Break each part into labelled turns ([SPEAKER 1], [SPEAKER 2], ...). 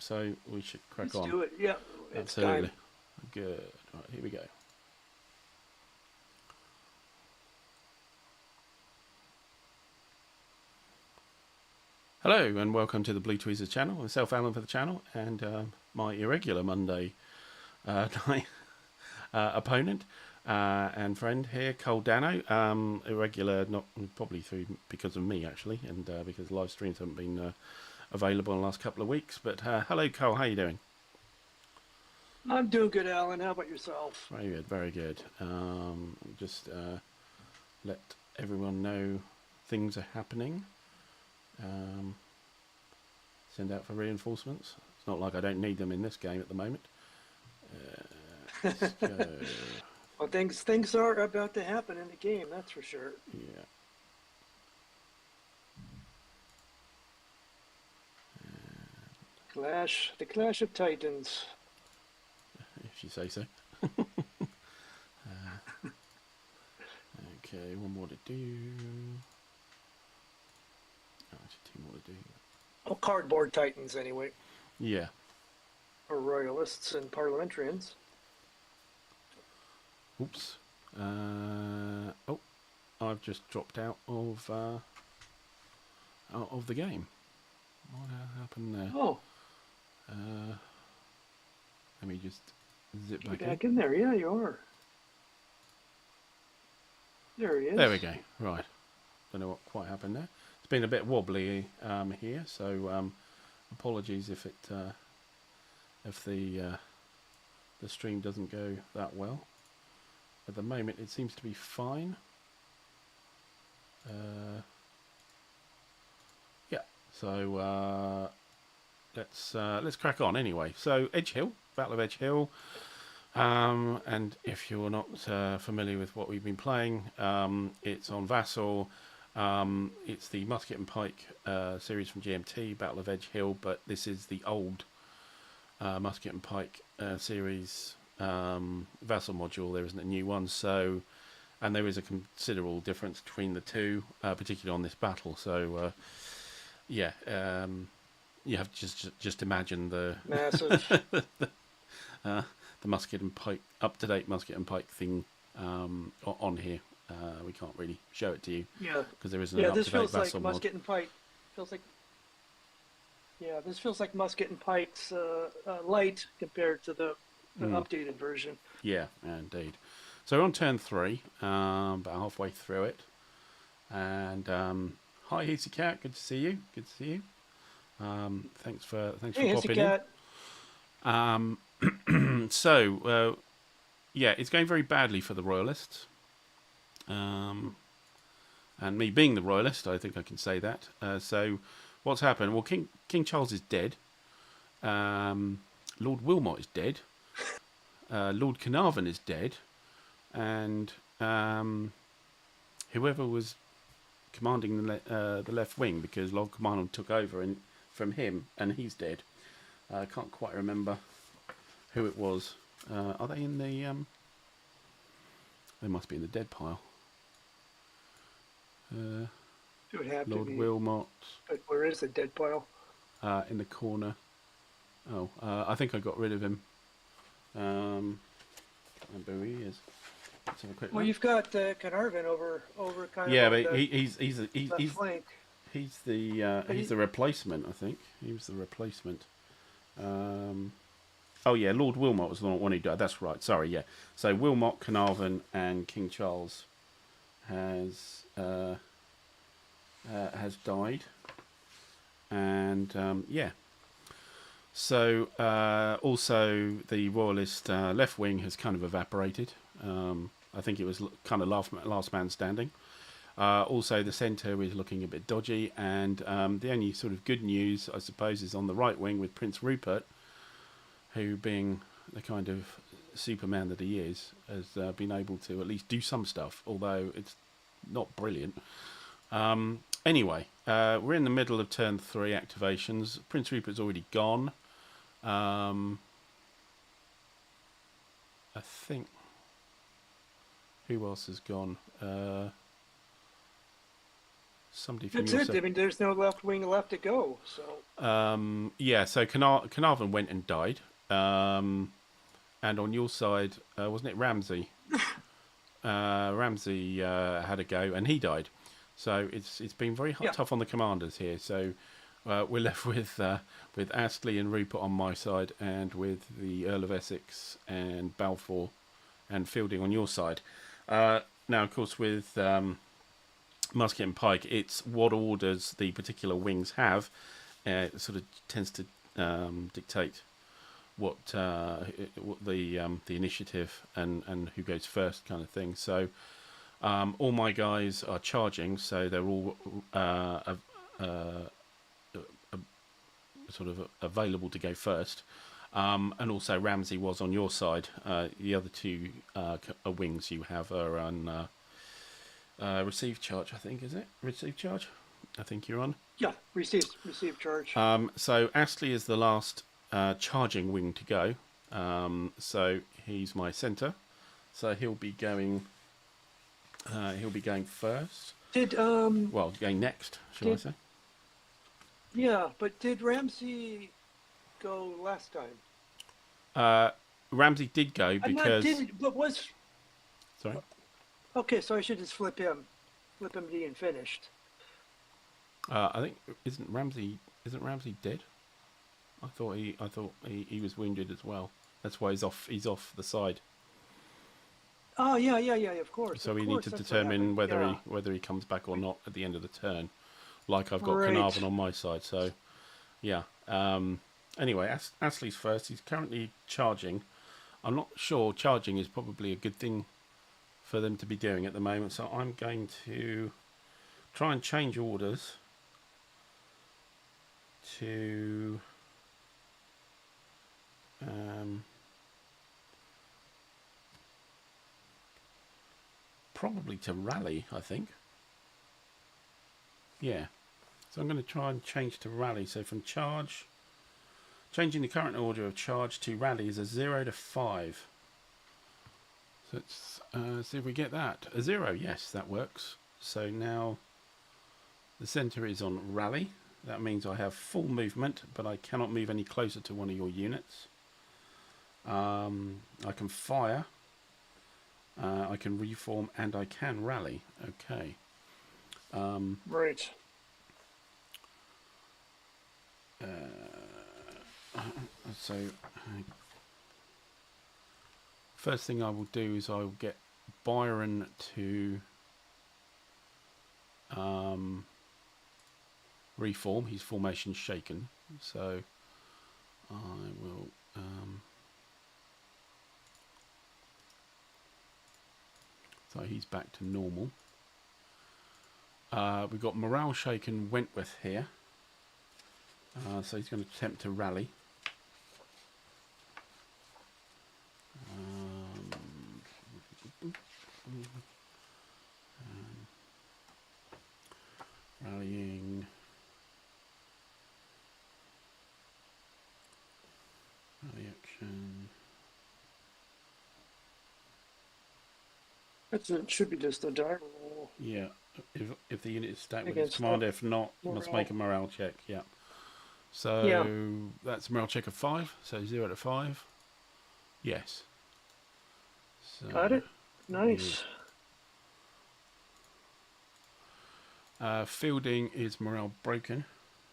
[SPEAKER 1] so we should crack
[SPEAKER 2] Let's
[SPEAKER 1] on.
[SPEAKER 2] do it. Yeah, it's
[SPEAKER 1] Absolutely.
[SPEAKER 2] time.
[SPEAKER 1] Good. Right, here we go. Hello and welcome to the Blue Tweezers channel. Myself, Alan, for the channel, and my irregular Monday night opponent and friend here, Cole Dano. Irregular, not probably through because of me actually, and because live streams haven't been available in the last couple of weeks. But hello, Cole. How are you doing?
[SPEAKER 2] I'm doing good, Alan. How about yourself?
[SPEAKER 1] Very good. Very good. Just let everyone know things are happening. Send out for reinforcements. It's not like I don't need them in this game at the moment. Let's go.
[SPEAKER 2] Well, things are about to happen in the game. That's for sure.
[SPEAKER 1] Yeah.
[SPEAKER 2] The Clash of Titans.
[SPEAKER 1] If you say so. Okay, one more to do. Oh, actually, two more to do.
[SPEAKER 2] Well, cardboard Titans, anyway,
[SPEAKER 1] Yeah.
[SPEAKER 2] or royalists and parliamentarians.
[SPEAKER 1] Oops. Oh, I've just dropped out of the game. What happened there?
[SPEAKER 2] Oh,
[SPEAKER 1] Let me just zip
[SPEAKER 2] get
[SPEAKER 1] back
[SPEAKER 2] back in there. Yeah, you are. There he is.
[SPEAKER 1] There we go. Right. Don't know what quite happened there. It's been a bit wobbly here, so apologies if the stream doesn't go that well. At the moment, it seems to be fine. Yeah. So let's crack on anyway. So Edgehill, Battle of Edgehill. And if you're not familiar with what we've been playing, it's on Vassal. It's the Musket and Pike series from GMT, Battle of Edgehill, but this is the old Musket and Pike series Vassal module. There isn't a new one, so, and there is a considerable difference between the two, particularly on this battle. So, yeah, you have to just imagine the
[SPEAKER 2] Massive.
[SPEAKER 1] the Musket and Pike, up-to-date Musket and Pike thing on here. We can't really show it to you
[SPEAKER 2] Yeah.
[SPEAKER 1] because there isn't
[SPEAKER 2] Yeah,
[SPEAKER 1] an
[SPEAKER 2] this
[SPEAKER 1] up-to-date
[SPEAKER 2] feels like
[SPEAKER 1] Vassal mod.
[SPEAKER 2] Musket and Pike. Feels like. Yeah, this feels like Musket and Pike's light compared to the updated version.
[SPEAKER 1] Yeah, indeed. So we're on turn 3, about halfway through it. And hi, Hissy Cat. Good to see you. Good to see you. Thanks for
[SPEAKER 2] Hey,
[SPEAKER 1] popping
[SPEAKER 2] Cat.
[SPEAKER 1] in. So yeah, it's going very badly for the Royalists. And me being the Royalist, I think I can say that. So what's happened? Well, King Charles is dead. Lord Wilmot is dead. Lord Carnarvon is dead. And whoever was commanding the left wing, because Lord Carnarvon took over from him, and he's dead. I can't quite remember who it was. Are they in the... they must be in the dead pile.
[SPEAKER 2] It would have
[SPEAKER 1] Lord
[SPEAKER 2] to be.
[SPEAKER 1] Wilmot.
[SPEAKER 2] But where is the dead pile?
[SPEAKER 1] In the corner. Oh, I think I got rid of him. And who he is. Let's have a quick
[SPEAKER 2] Well,
[SPEAKER 1] look.
[SPEAKER 2] you've got Carnarvon over kind
[SPEAKER 1] Yeah,
[SPEAKER 2] of on
[SPEAKER 1] but
[SPEAKER 2] the
[SPEAKER 1] he's
[SPEAKER 2] left flank.
[SPEAKER 1] he's the replacement. I think he was the replacement. Oh yeah, Lord Wilmot was the one who died. That's right. Sorry, yeah. So Wilmot, Carnarvon, and King Charles has died, and yeah. So also the Royalist left wing has kind of evaporated. I think it was kind of last man standing. Also, the centre is looking a bit dodgy, and the only sort of good news, I suppose, is on the right wing with Prince Rupert, who, being the kind of Superman that he is, has been able to at least do some stuff, although it's not brilliant. Anyway, we're in the middle of turn 3 activations. Prince Rupert's already gone. I think... Who else has gone? somebody from
[SPEAKER 2] That's
[SPEAKER 1] your
[SPEAKER 2] it.
[SPEAKER 1] side.
[SPEAKER 2] I mean, there's no left wing left to go. So
[SPEAKER 1] Yeah, so Carnarvon went and died. And on your side, wasn't it Ramsey? Ramsey had a go and he died. So it's been very
[SPEAKER 2] yeah,
[SPEAKER 1] tough on the commanders here. So we're left with Astley and Rupert on my side, and with the Earl of Essex and Balfour and Fielding on your side. Now, of course, with Musket and Pike, it's what orders the particular wings have. It sort of tends to dictate what the initiative and who goes first kind of thing. So all my guys are charging, so they're all sort of available to go first. And also Ramsey was on your side. The other two wings you have are on receive charge, I think, is it? Receive charge? I think you're on.
[SPEAKER 2] yeah. Receive charge.
[SPEAKER 1] So Astley is the last charging wing to go. So he's my centre. So he'll be going. He'll be going first.
[SPEAKER 2] Did
[SPEAKER 1] Well, going next, shall I say?
[SPEAKER 2] yeah, but did Ramsey go last time?
[SPEAKER 1] Ramsey did go
[SPEAKER 2] I'm not
[SPEAKER 1] because.
[SPEAKER 2] did but was
[SPEAKER 1] Sorry.
[SPEAKER 2] okay. So I should just flip him being finished.
[SPEAKER 1] I think isn't Ramsey dead? I thought he was wounded as well. That's why he's off. He's off the side.
[SPEAKER 2] Oh yeah. Of course.
[SPEAKER 1] So
[SPEAKER 2] of
[SPEAKER 1] we
[SPEAKER 2] course,
[SPEAKER 1] need to
[SPEAKER 2] that's what
[SPEAKER 1] determine
[SPEAKER 2] happened.
[SPEAKER 1] whether he comes back or not at the end of the turn. Like I've got
[SPEAKER 2] Right.
[SPEAKER 1] Carnarvon on my side. So yeah. Anyway, Astley's first. He's currently charging. I'm not sure charging is probably a good thing for them to be doing at the moment. So I'm going to try and change orders to probably to rally, I think. Yeah. So I'm going to try and change to rally. So from charge, changing the current order of charge to rally is a 0 to 5. So let's see if we get that. A 0, yes, that works. So now the centre is on rally. That means I have full movement, but I cannot move any closer to one of your units. I can fire. I can reform, and I can rally. Okay.
[SPEAKER 2] Right.
[SPEAKER 1] So first thing I will do is I will get Byron to reform. His formation shaken, so I will so he's back to normal. We've got morale shaken Wentworth here, so he's going to attempt to rally. Rallying. Rally action.
[SPEAKER 2] It should be just a die roll.
[SPEAKER 1] Yeah, if the unit is stacked with
[SPEAKER 2] Against
[SPEAKER 1] its commander, if not,
[SPEAKER 2] morale.
[SPEAKER 1] must make a morale check. Yeah. So
[SPEAKER 2] Yeah.
[SPEAKER 1] that's a morale check of 5. So 0 to 5. Yes. So,
[SPEAKER 2] Got it. Nice.
[SPEAKER 1] Fielding is morale broken,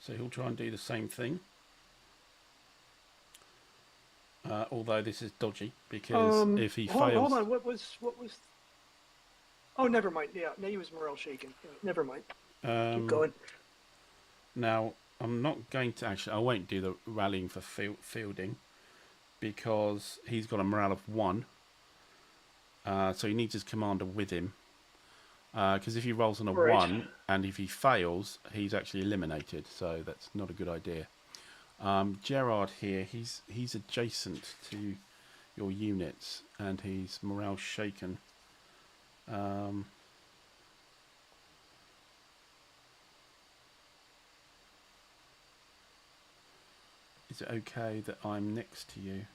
[SPEAKER 1] so he'll try and do the same thing. Although this is dodgy because if he fails,
[SPEAKER 2] hold on. What was? Oh, never mind. Yeah, no, he was morale shaken. Yeah, never mind. Keep going.
[SPEAKER 1] Now I'm not going to actually. I won't do the rallying for Fielding because he's got a morale of 1. So he needs his commander with him. Because if he rolls on a
[SPEAKER 2] Right.
[SPEAKER 1] 1 and if he fails, he's actually eliminated. So that's not a good idea. Gerard here, he's adjacent to your units and he's morale shaken. Is it okay that I'm next to you?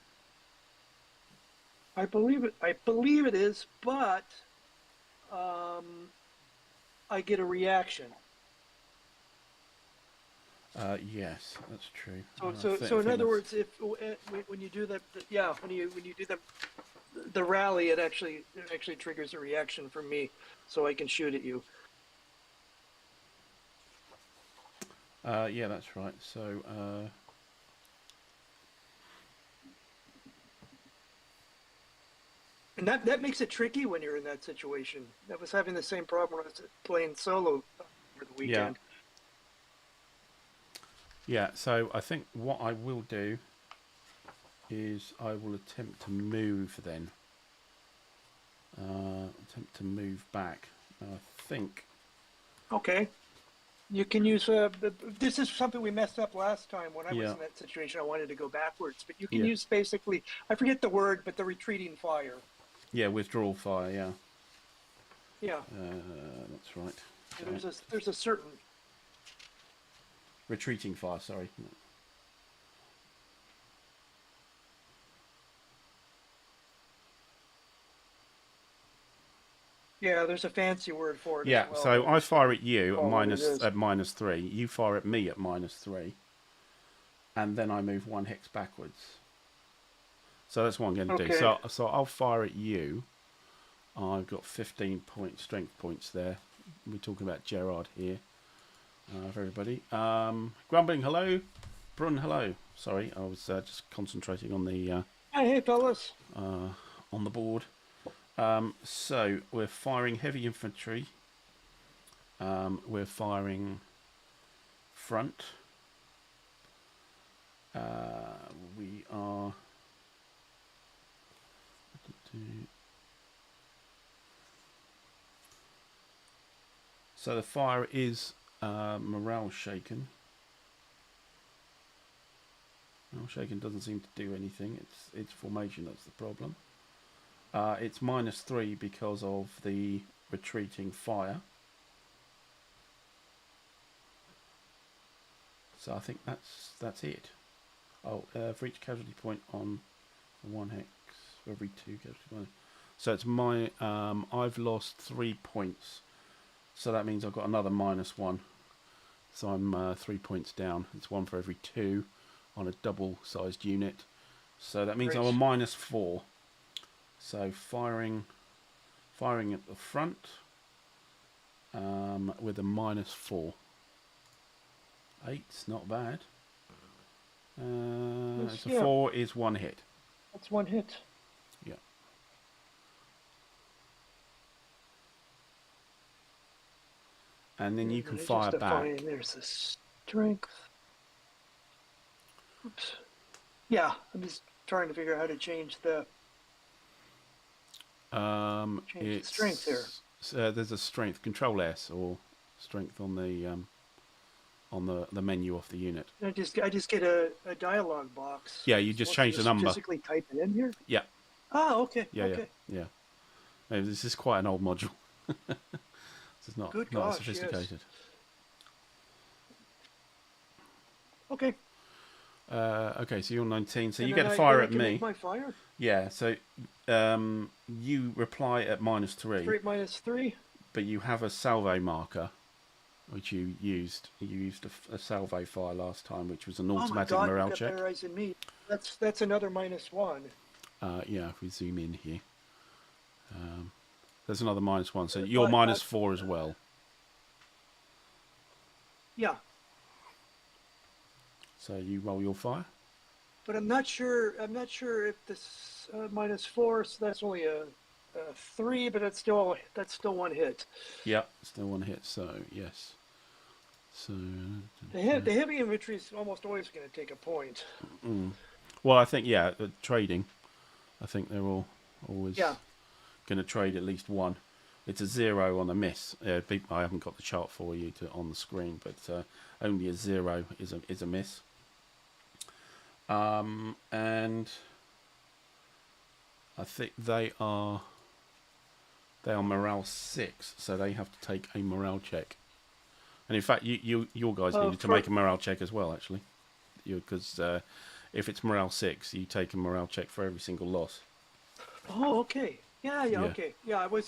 [SPEAKER 2] I believe it is, but I get a reaction.
[SPEAKER 1] Yes, that's true.
[SPEAKER 2] So in other words, if when you do that, yeah, when you do the rally, it actually triggers a reaction from me, so I can shoot at you.
[SPEAKER 1] Yeah, that's right. So,
[SPEAKER 2] And that makes it tricky when you're in that situation. I was having the same problem when I was playing solo over the
[SPEAKER 1] yeah,
[SPEAKER 2] weekend.
[SPEAKER 1] yeah. So I think what I will do is I will attempt to move then. Attempt to move back. I think.
[SPEAKER 2] Okay. You can use this is something we messed up last time when I was
[SPEAKER 1] Yeah,
[SPEAKER 2] in that situation. I wanted to go backwards, but you can
[SPEAKER 1] yeah,
[SPEAKER 2] use basically, I forget the word, but the retreating fire.
[SPEAKER 1] yeah. Withdrawal fire. Yeah,
[SPEAKER 2] Yeah.
[SPEAKER 1] that's right. So,
[SPEAKER 2] There's a certain.
[SPEAKER 1] retreating fire. Sorry.
[SPEAKER 2] Yeah, there's a fancy word for it as
[SPEAKER 1] Yeah.
[SPEAKER 2] well.
[SPEAKER 1] So
[SPEAKER 2] I
[SPEAKER 1] I
[SPEAKER 2] just
[SPEAKER 1] fire
[SPEAKER 2] don't
[SPEAKER 1] at you
[SPEAKER 2] recall what it is.
[SPEAKER 1] at -3. You fire at me at -3, and then I move 1 hex backwards. So that's what I'm going to do.
[SPEAKER 2] Okay.
[SPEAKER 1] So I'll fire at you. I've got 15 strength points there. We're talking about Gerard here. For everybody. Grumbling, hello. Brun, hello. Sorry, I was just concentrating on the
[SPEAKER 2] Hey, fellas.
[SPEAKER 1] on the board. So we're firing heavy infantry. We're firing front. We are. So the fire is morale shaken. Morale shaken doesn't seem to do anything. It's formation that's the problem. It's -3 because of the retreating fire. So I think that's it. Oh, for each casualty point on 1 hex, for every 2 casualty points. So it's I've lost 3 points. So that means I've got another -1. So I'm 3 points down. It's 1 for every 2 on a double-sized unit. So that means I'm a -4. So firing at the front with a -4. 8's not bad. So 4 is 1 hit.
[SPEAKER 2] That's 1 hit.
[SPEAKER 1] Yeah. And then you can fire back.
[SPEAKER 2] There's a strength. Oops. Yeah, I'm just trying to figure out how to change the strength here.
[SPEAKER 1] There's a strength, Control S or strength on the menu off the unit.
[SPEAKER 2] I just get a dialog box.
[SPEAKER 1] Yeah, you just change the number.
[SPEAKER 2] Physically type it in here.
[SPEAKER 1] Yeah.
[SPEAKER 2] Ah, okay.
[SPEAKER 1] Yeah,
[SPEAKER 2] okay.
[SPEAKER 1] yeah. Maybe this is quite an old module. It's not sophisticated.
[SPEAKER 2] Yes. Okay.
[SPEAKER 1] Okay, so you're 19, so you get to fire at me.
[SPEAKER 2] Make my fire?
[SPEAKER 1] Yeah, so you reply at -3.
[SPEAKER 2] Straight -3.
[SPEAKER 1] But you have a salvo marker, which you used. You used a salvo fire last time, which was an automatic morale check.
[SPEAKER 2] Terrorizing me. That's another -1.
[SPEAKER 1] Yeah, if we zoom in here. There's another -1, so you're -4 as well.
[SPEAKER 2] Yeah.
[SPEAKER 1] So you roll your fire.
[SPEAKER 2] But I'm not sure if this -4, so that's only a 3, but that's still 1 hit.
[SPEAKER 1] Yeah, still 1 hit. So yes. So
[SPEAKER 2] the heavy infantry is almost always going to take a point.
[SPEAKER 1] Well, I think trading. I think they're always going to trade at least 1. It's a 0 on a miss. I haven't got the chart for you on the screen, but only a 0 is a miss. And I think they are morale 6, so they have to take a morale check. And in fact, your guys needed to make a morale check as well, actually, because if it's morale 6, you take a morale check for every single loss.
[SPEAKER 2] Oh, okay. Yeah. Okay. Yeah, but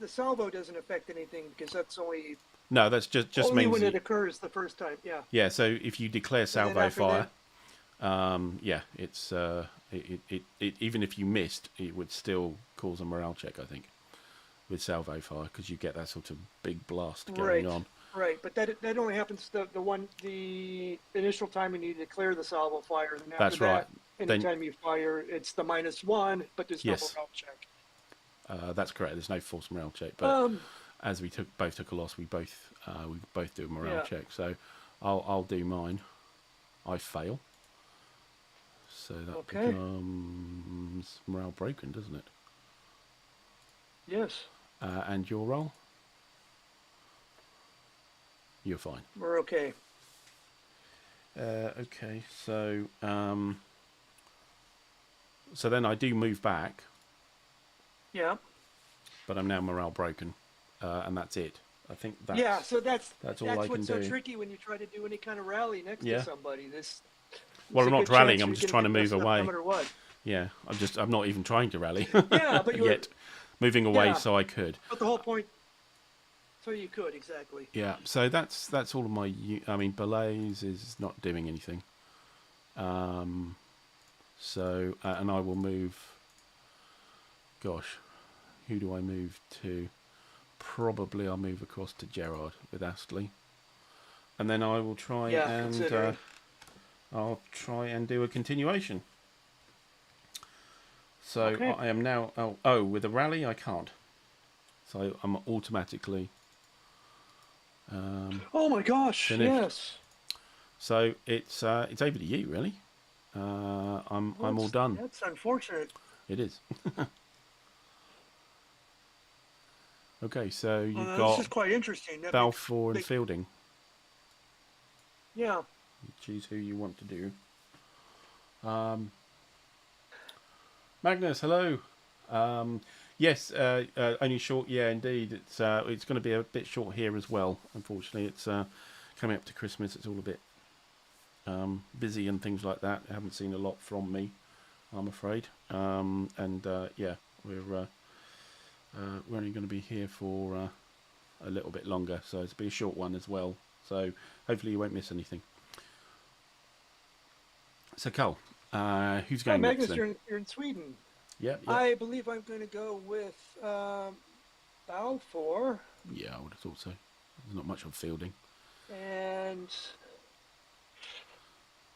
[SPEAKER 2] the salvo doesn't affect anything because that's only
[SPEAKER 1] No, that's just
[SPEAKER 2] Only
[SPEAKER 1] means
[SPEAKER 2] when it occurs the first time. Yeah.
[SPEAKER 1] yeah. So if you declare
[SPEAKER 2] And then
[SPEAKER 1] salvo
[SPEAKER 2] after
[SPEAKER 1] fire,
[SPEAKER 2] that,
[SPEAKER 1] yeah, it's even if you missed, it would still cause a morale check. I think with salvo fire because you get that sort of big blast going
[SPEAKER 2] right,
[SPEAKER 1] on.
[SPEAKER 2] right. But that only happens the initial time when you declare the salvo fire. Then after
[SPEAKER 1] That's right.
[SPEAKER 2] that,
[SPEAKER 1] Then
[SPEAKER 2] anytime you fire, it's the -1, but there's no
[SPEAKER 1] yes,
[SPEAKER 2] morale check.
[SPEAKER 1] that's correct. There's no force morale check, but
[SPEAKER 2] Um.
[SPEAKER 1] as we both took a loss, we both do a morale
[SPEAKER 2] Yeah.
[SPEAKER 1] check. So I'll do mine. I fail, so that
[SPEAKER 2] Okay.
[SPEAKER 1] becomes morale broken, doesn't it?
[SPEAKER 2] Yes.
[SPEAKER 1] And your roll, you're fine.
[SPEAKER 2] We're okay.
[SPEAKER 1] Okay, so so then I do move back,
[SPEAKER 2] Yeah.
[SPEAKER 1] but I'm now morale broken, and that's it. I think
[SPEAKER 2] Yeah. So
[SPEAKER 1] that's all I can
[SPEAKER 2] what's so
[SPEAKER 1] do.
[SPEAKER 2] tricky when you try to do any kind of rally next to
[SPEAKER 1] Yeah.
[SPEAKER 2] somebody. This
[SPEAKER 1] Well,
[SPEAKER 2] It's a
[SPEAKER 1] I'm not
[SPEAKER 2] good
[SPEAKER 1] rallying.
[SPEAKER 2] chance
[SPEAKER 1] I'm
[SPEAKER 2] you're
[SPEAKER 1] just
[SPEAKER 2] going to
[SPEAKER 1] trying to
[SPEAKER 2] get
[SPEAKER 1] move
[SPEAKER 2] messed up no
[SPEAKER 1] away.
[SPEAKER 2] matter what.
[SPEAKER 1] Yeah, I'm not even trying to rally
[SPEAKER 2] Yeah, but you were.
[SPEAKER 1] yet. Moving away
[SPEAKER 2] Yeah,
[SPEAKER 1] so I could.
[SPEAKER 2] but the whole point. So you could exactly.
[SPEAKER 1] Yeah, so that's all of my. I mean, Belays is not doing anything. So and I will move. Gosh, who do I move to? Probably I'll move across to Gerard with Astley, and then I will try
[SPEAKER 2] Yeah,
[SPEAKER 1] and
[SPEAKER 2] considering.
[SPEAKER 1] I'll try and do a continuation. So
[SPEAKER 2] Okay.
[SPEAKER 1] I am now. Oh, with a rally I can't. So I'm automatically
[SPEAKER 2] Oh my gosh!
[SPEAKER 1] finished.
[SPEAKER 2] Yes.
[SPEAKER 1] So it's over to you, really.
[SPEAKER 2] Well,
[SPEAKER 1] I'm all done.
[SPEAKER 2] that's unfortunate.
[SPEAKER 1] It is. Okay, so you've
[SPEAKER 2] This
[SPEAKER 1] got
[SPEAKER 2] is quite interesting. That makes
[SPEAKER 1] Balfour and
[SPEAKER 2] big,
[SPEAKER 1] Fielding.
[SPEAKER 2] yeah.
[SPEAKER 1] Choose who you want to do. Magnus, hello. Yes, only short. Yeah, indeed. It's going to be a bit short here as well. Unfortunately, it's coming up to Christmas. It's all a bit busy and things like that. I haven't seen a lot from me, I'm afraid. Yeah, we're only going to be here for a little bit longer, so it's be a short one as well. So hopefully you won't miss anything. So Cole, who's
[SPEAKER 2] Hi,
[SPEAKER 1] going next
[SPEAKER 2] Magnus.
[SPEAKER 1] then?
[SPEAKER 2] You're in Sweden.
[SPEAKER 1] Yep.
[SPEAKER 2] I believe I'm going to go with Balfour
[SPEAKER 1] Yeah, I would have thought so. There's not much of Fielding.
[SPEAKER 2] and.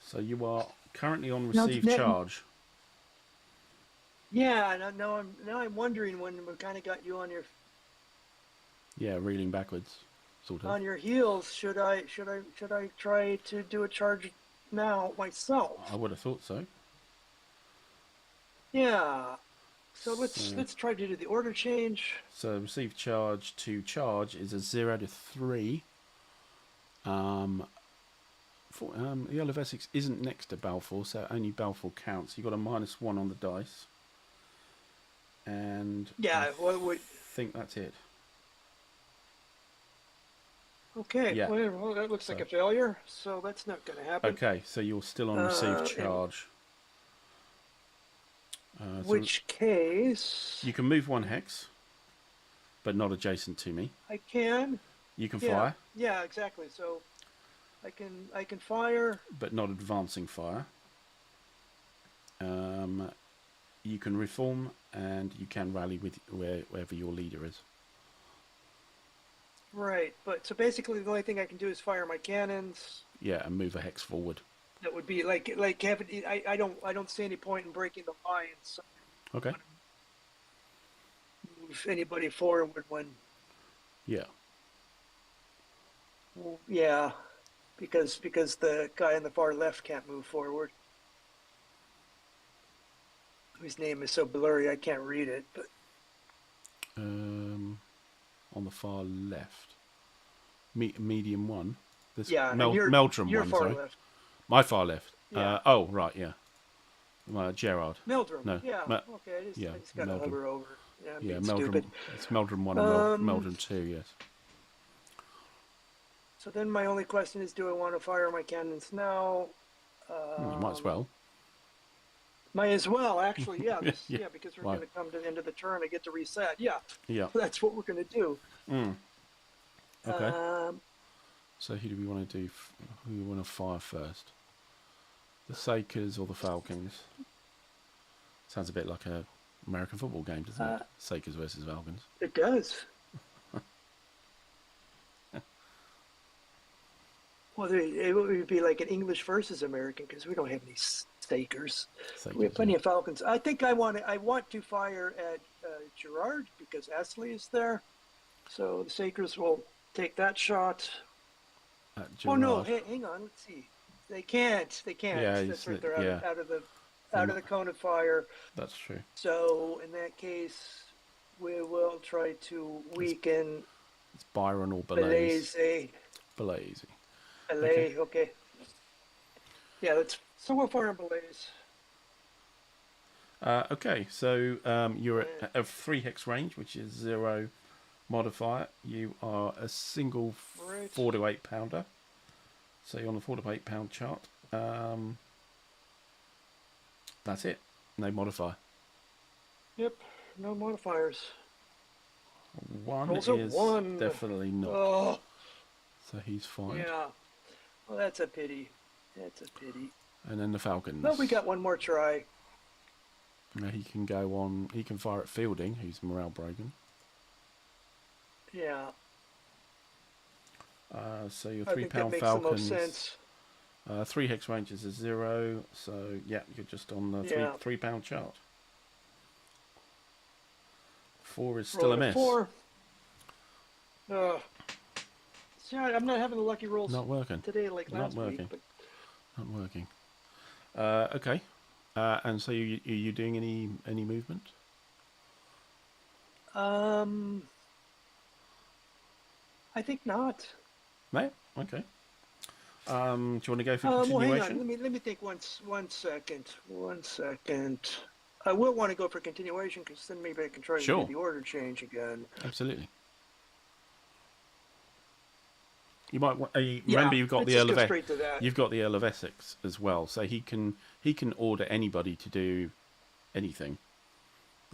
[SPEAKER 1] So you are currently on receive charge.
[SPEAKER 2] Yeah, now I'm wondering when we kind of got you on your
[SPEAKER 1] Yeah, reeling backwards, sort of.
[SPEAKER 2] on your heels. Should I try to do a charge now myself?
[SPEAKER 1] I would have thought so.
[SPEAKER 2] Yeah. So let's try to do the order change.
[SPEAKER 1] So receive charge to charge is a 0 to 3. The Earl of Essex isn't next to Balfour, so only Balfour counts. You got a -1 on the dice, and
[SPEAKER 2] Yeah.
[SPEAKER 1] I think that's it.
[SPEAKER 2] Okay.
[SPEAKER 1] Yeah.
[SPEAKER 2] Well, that looks like a failure. So that's not going to happen.
[SPEAKER 1] Okay, so you're still on receive charge.
[SPEAKER 2] Which case
[SPEAKER 1] you can move 1 hex, but not adjacent to me.
[SPEAKER 2] I can.
[SPEAKER 1] You can fire,
[SPEAKER 2] Yeah, exactly. So I can fire,
[SPEAKER 1] but not advancing fire. You can reform, and you can rally with wherever your leader is.
[SPEAKER 2] right? But so basically, the only thing I can do is fire my cannons.
[SPEAKER 1] Yeah, and move a hex forward.
[SPEAKER 2] That would be like having. I don't see any point in breaking the lines. So
[SPEAKER 1] Okay.
[SPEAKER 2] move anybody forward when.
[SPEAKER 1] Yeah.
[SPEAKER 2] Well, yeah, because the guy on the far left can't move forward. Whose name is so blurry I can't read it. But
[SPEAKER 1] On the far left, medium one. This
[SPEAKER 2] yeah,
[SPEAKER 1] Meldrum
[SPEAKER 2] you're
[SPEAKER 1] one.
[SPEAKER 2] far
[SPEAKER 1] Sorry,
[SPEAKER 2] left.
[SPEAKER 1] my far left.
[SPEAKER 2] Yeah.
[SPEAKER 1] Oh right, yeah. Gerard.
[SPEAKER 2] Meldrum.
[SPEAKER 1] No.
[SPEAKER 2] Yeah. Okay. I just got to
[SPEAKER 1] Meldrum.
[SPEAKER 2] hover over. Yeah. I'm
[SPEAKER 1] Yeah,
[SPEAKER 2] being
[SPEAKER 1] Meldrum.
[SPEAKER 2] stupid.
[SPEAKER 1] It's Meldrum 1 and Meldrum 2. Yes.
[SPEAKER 2] So then my only question is, do I want to fire my cannons now?
[SPEAKER 1] You might as well.
[SPEAKER 2] Might as well, actually. Yeah.
[SPEAKER 1] Yeah.
[SPEAKER 2] Because we're going to come to the end of the turn. I get to reset. Yeah.
[SPEAKER 1] Yeah.
[SPEAKER 2] That's what we're going to do.
[SPEAKER 1] Okay. So who do we want to do? Who do we want to fire first? The Sakers or the Falcons? Sounds a bit like a American football game, doesn't it? Sakers versus Falcons.
[SPEAKER 2] It does. Well, it would be like an English versus American because we don't have any Sakers. We have plenty of Falcons. I think I want to fire at Gerard because Astley is there. So the Sakers will take that shot. Oh no! Hey, hang on. Let's see. They can't.
[SPEAKER 1] Yeah,
[SPEAKER 2] that's right. They're out of the cone of fire.
[SPEAKER 1] That's true.
[SPEAKER 2] So in that case, we will try to weaken.
[SPEAKER 1] It's Byron or Belaise. Belaise.
[SPEAKER 2] Okay. Yeah, that's somewhere far in Belaise.
[SPEAKER 1] Okay, so you're at a 3 hex range, which is 0 modifier. You are a single 4 to 8 pounder. So you're on the 4 to 8 pound chart. That's it. No modifier.
[SPEAKER 2] Yep, no modifiers.
[SPEAKER 1] One
[SPEAKER 2] Rolls
[SPEAKER 1] is
[SPEAKER 2] one.
[SPEAKER 1] definitely not.
[SPEAKER 2] Oh.
[SPEAKER 1] So he's fired.
[SPEAKER 2] Yeah. Well, that's a pity.
[SPEAKER 1] And then the Falcons.
[SPEAKER 2] No, we got one more try.
[SPEAKER 1] Now he can go on. He can fire at Fielding, who's morale broken.
[SPEAKER 2] Yeah.
[SPEAKER 1] So your 3 pound Falcons.
[SPEAKER 2] That makes the most sense.
[SPEAKER 1] 3 hex ranges is 0. So yeah, you're just on the 3 pound chart. 4 is still a miss.
[SPEAKER 2] 4. See, I'm not having the lucky rolls.
[SPEAKER 1] Not working
[SPEAKER 2] today like last week. But...
[SPEAKER 1] Not working. Okay. And so you doing any movement?
[SPEAKER 2] I think not.
[SPEAKER 1] No. Okay. Do you want to go for continuation?
[SPEAKER 2] Well, hang on. Let me think. One second. I will want to go for continuation because then maybe I can try to do the order change again.
[SPEAKER 1] Absolutely. You might remember you've got the Earl of you've got the Earl of Essex as well, so he can order anybody to do anything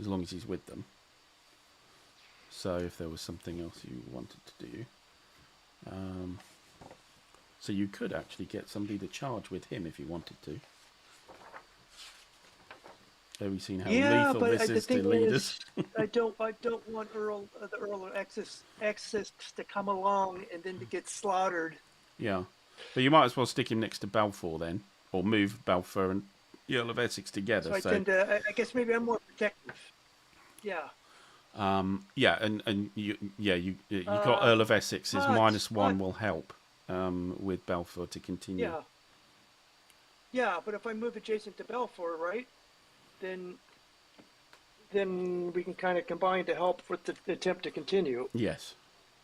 [SPEAKER 1] as long as he's with them. So if there was something else you wanted to do, so you could actually get somebody to charge with him if you wanted to. Have we seen how lethal this is to leaders?
[SPEAKER 2] I don't want the Earl of Essex to come along and then to get slaughtered.
[SPEAKER 1] Yeah, but you might as well stick him next to Balfour then, or move Balfour and the Earl of Essex together.
[SPEAKER 2] So I guess maybe I'm more protective. Yeah.
[SPEAKER 1] Yeah, and you got Earl of Essex is -1 will help with Balfour to continue.
[SPEAKER 2] Yeah. Yeah, but if I move adjacent to Balfour, right? Then we can kind of combine to help with the attempt to continue.
[SPEAKER 1] Yes.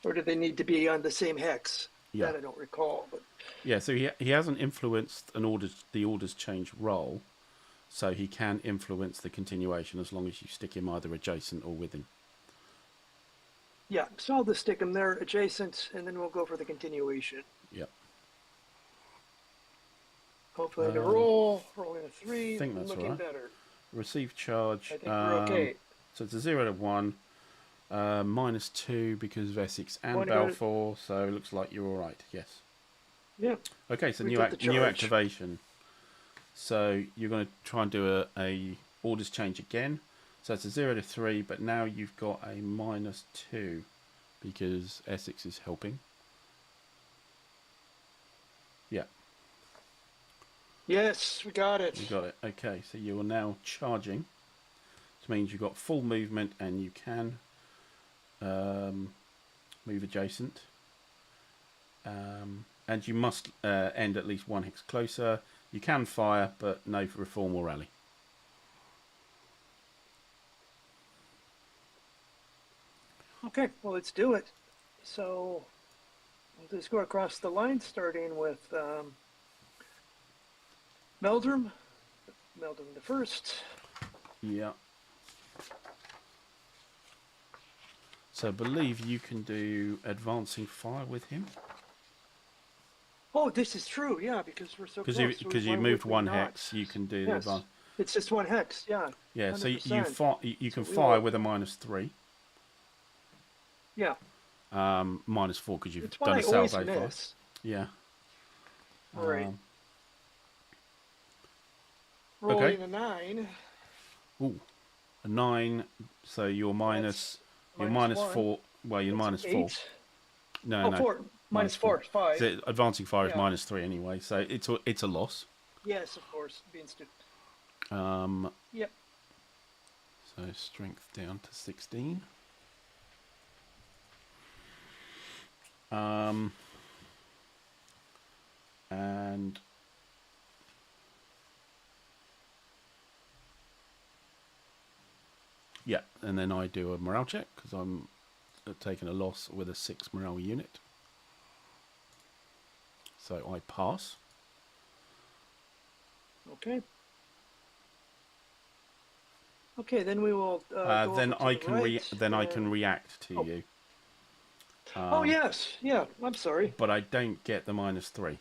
[SPEAKER 2] Or do they need to be on the same hex?
[SPEAKER 1] Yeah.
[SPEAKER 2] That I don't recall. But
[SPEAKER 1] yeah, so he hasn't influenced the orders change roll, so he can influence the continuation as long as you stick him either adjacent or with him.
[SPEAKER 2] Yeah, so I'll just stick him there adjacent, and then we'll go for the continuation.
[SPEAKER 1] Yep.
[SPEAKER 2] Hopefully the rolling a 3.
[SPEAKER 1] I think that's
[SPEAKER 2] looking
[SPEAKER 1] right.
[SPEAKER 2] better.
[SPEAKER 1] Receive charge.
[SPEAKER 2] I think we're okay.
[SPEAKER 1] So it's a 0 to 1, -2 because of Essex and Balfour. So it looks like you're all right. Yes.
[SPEAKER 2] Yeah.
[SPEAKER 1] Okay, so new activation. So you're going to try and do a orders change again. So it's a 0 to 3, but now you've got a -2 because Essex is helping. Yeah.
[SPEAKER 2] Yes, we got it.
[SPEAKER 1] You got it. Okay, so you are now charging. Which means you've got full movement and you can move adjacent. And you must end at least 1 hex closer. You can fire, but no reform or rally.
[SPEAKER 2] Okay, well, let's do it. So we'll just go across the line, starting with Meldrum the first.
[SPEAKER 1] Yeah. So I believe you can do advancing fire with him.
[SPEAKER 2] Oh, this is true, yeah, because we're so close.
[SPEAKER 1] Because you moved 1 hex, you can do the advance.
[SPEAKER 2] It's just 1 hex, yeah.
[SPEAKER 1] Yeah, 100%. So you can fire with a -3.
[SPEAKER 2] Yeah.
[SPEAKER 1] -4 because you've
[SPEAKER 2] It's one
[SPEAKER 1] done
[SPEAKER 2] I
[SPEAKER 1] a
[SPEAKER 2] always
[SPEAKER 1] salvo fire.
[SPEAKER 2] miss.
[SPEAKER 1] Yeah.
[SPEAKER 2] Right.
[SPEAKER 1] Okay.
[SPEAKER 2] Rolling a 9.
[SPEAKER 1] Ooh, a 9. So you're
[SPEAKER 2] That's
[SPEAKER 1] you're
[SPEAKER 2] -1.
[SPEAKER 1] -4. Well, you're
[SPEAKER 2] That's
[SPEAKER 1] -4.
[SPEAKER 2] 8.
[SPEAKER 1] No,
[SPEAKER 2] Oh,
[SPEAKER 1] no,
[SPEAKER 2] 4.
[SPEAKER 1] -4.
[SPEAKER 2] -4. 5.
[SPEAKER 1] So advancing fire is
[SPEAKER 2] Yeah.
[SPEAKER 1] -3 anyway. So it's a loss.
[SPEAKER 2] Yes, of course. Being stupid. Yep.
[SPEAKER 1] So strength down to 16. And yeah, and then I do a morale check because I'm taking a loss with a 6 morale unit. So I pass.
[SPEAKER 2] Okay. Okay, then we will. Go
[SPEAKER 1] then
[SPEAKER 2] over to
[SPEAKER 1] I
[SPEAKER 2] the
[SPEAKER 1] can
[SPEAKER 2] right,
[SPEAKER 1] I can react to you.
[SPEAKER 2] Oh yes, yeah. I'm sorry.
[SPEAKER 1] But I don't get the -3.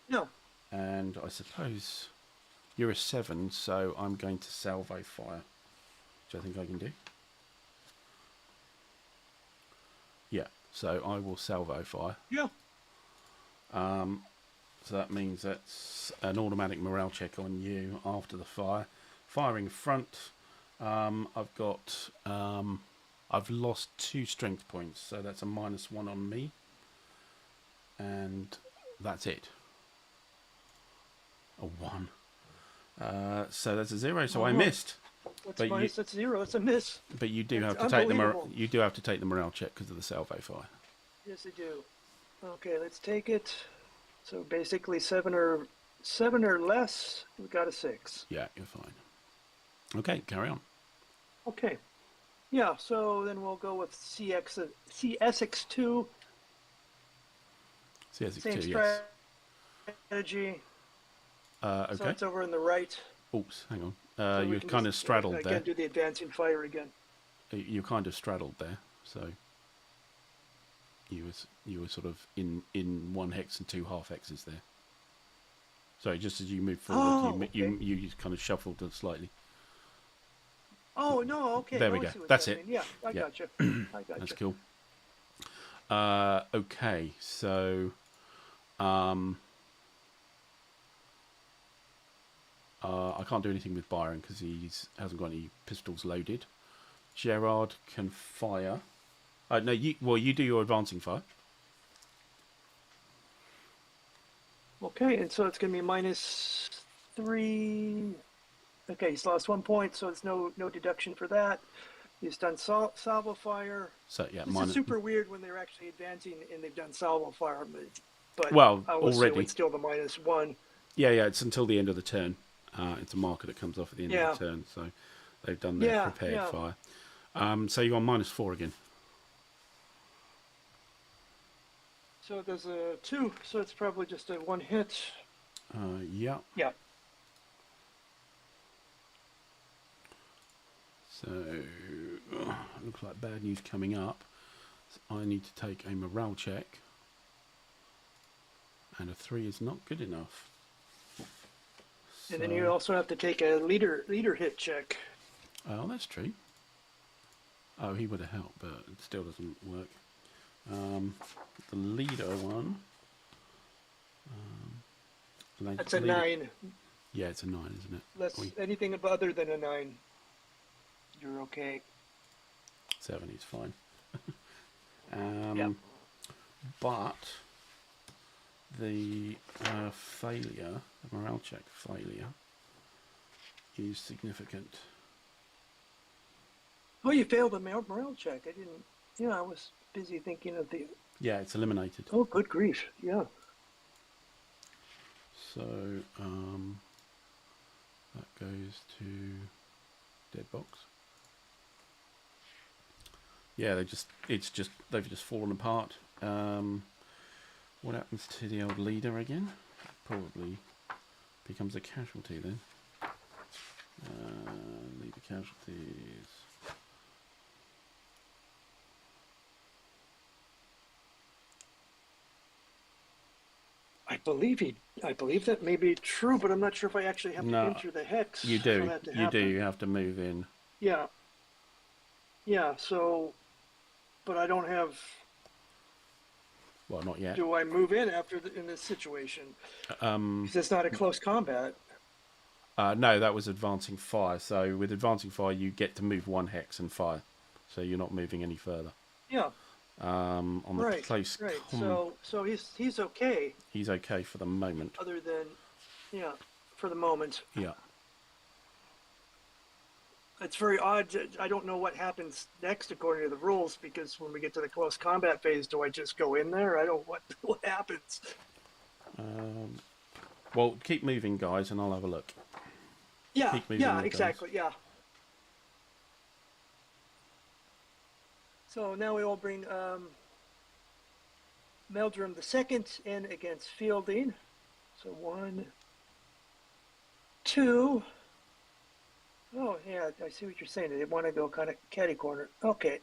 [SPEAKER 2] No.
[SPEAKER 1] And I suppose you're a 7, so I'm going to salvo fire, which I think I can do. Yeah, so I will salvo fire.
[SPEAKER 2] Yeah.
[SPEAKER 1] So that means that's an automatic morale check on you after the fire. Firing front, I've got I've lost 2 strength points, so that's a -1 on me, and that's it. A 1. So that's a 0. So I missed.
[SPEAKER 2] What's minus? That's 0. That's a miss.
[SPEAKER 1] But you do have to take the morale check because of the salvo fire.
[SPEAKER 2] Yes, I do. Okay, let's take it. So basically 7 or less. We got a 6.
[SPEAKER 1] Yeah, you're fine. Okay, carry on.
[SPEAKER 2] Okay. Yeah. So then we'll go with CSX2.
[SPEAKER 1] CSX2,
[SPEAKER 2] Same
[SPEAKER 1] yes.
[SPEAKER 2] strategy.
[SPEAKER 1] Okay.
[SPEAKER 2] So it's over on the right.
[SPEAKER 1] Oops, hang on.
[SPEAKER 2] So
[SPEAKER 1] you're kind of straddled there.
[SPEAKER 2] Again, do the advancing fire again.
[SPEAKER 1] You're kind of straddled there, so you were sort of in 1 hex and 2 half hexes there. Sorry, just as you move forward,
[SPEAKER 2] okay.
[SPEAKER 1] you kind of shuffled it slightly.
[SPEAKER 2] Oh no, okay.
[SPEAKER 1] There we go. That's it.
[SPEAKER 2] Yeah, I got you. I got
[SPEAKER 1] That's
[SPEAKER 2] you.
[SPEAKER 1] cool. Okay, so I can't do anything with Byron because he hasn't got any pistols loaded. Gerard can fire. No, you do your advancing fire.
[SPEAKER 2] Okay, and so it's going to be -3. Okay, he's lost 1 point, so it's no deduction for that. He's done salvo fire.
[SPEAKER 1] So yeah,
[SPEAKER 2] this is super weird when they're actually advancing and they've done salvo fire, but
[SPEAKER 1] well,
[SPEAKER 2] already it's still the -1.
[SPEAKER 1] Yeah, it's until the end of the turn. It's a marker that comes off at the end of the turn, so they've done their prepared fire. So you're on -4 again.
[SPEAKER 2] So there's a 2, so it's probably just a 1 hit.
[SPEAKER 1] Yeah.
[SPEAKER 2] Yeah.
[SPEAKER 1] So looks like bad news coming up. So I need to take a morale check, and a 3 is not good enough.
[SPEAKER 2] And then you also have to take a leader hit check.
[SPEAKER 1] Oh, that's true. Oh, he would have helped, but it still doesn't work. The leader one.
[SPEAKER 2] That's a 9.
[SPEAKER 1] Yeah, it's a 9, isn't it?
[SPEAKER 2] Anything other than a 9, you're okay.
[SPEAKER 1] 7 is fine.
[SPEAKER 2] Yeah.
[SPEAKER 1] But the failure, the morale check failure, is significant.
[SPEAKER 2] Oh, you failed a morale check. I didn't. Yeah, I was busy thinking of the.
[SPEAKER 1] Yeah, it's eliminated.
[SPEAKER 2] Oh, good grief! Yeah.
[SPEAKER 1] So that goes to dead box. Yeah, they've just fallen apart. What happens to the old leader again? Probably becomes a casualty then. Leader casualties.
[SPEAKER 2] I believe that may be true, but I'm not sure if I actually have to enter the hex.
[SPEAKER 1] You do. You do. You have to move in.
[SPEAKER 2] Yeah. Yeah. So but I don't have.
[SPEAKER 1] Well, not yet.
[SPEAKER 2] Do I move in in this situation? Because it's not a close combat.
[SPEAKER 1] No, that was advancing fire. So with advancing fire, you get to move 1 hex and fire. So you're not moving any further.
[SPEAKER 2] Yeah.
[SPEAKER 1] On the close.
[SPEAKER 2] Right. So he's okay.
[SPEAKER 1] He's okay for the moment.
[SPEAKER 2] Other than, yeah, for the moment.
[SPEAKER 1] Yeah.
[SPEAKER 2] It's very odd. I don't know what happens next according to the rules, because when we get to the close combat phase, do I just go in there? I don't what happens.
[SPEAKER 1] Well, keep moving, guys, and I'll have a look.
[SPEAKER 2] Yeah.
[SPEAKER 1] Keep moving,
[SPEAKER 2] Yeah. Exactly. Yeah. So now we will bring Meldrum II in against Fielding. So 1, 2. Oh, yeah, I see what you're saying. They want to go kind of catty corner. Okay.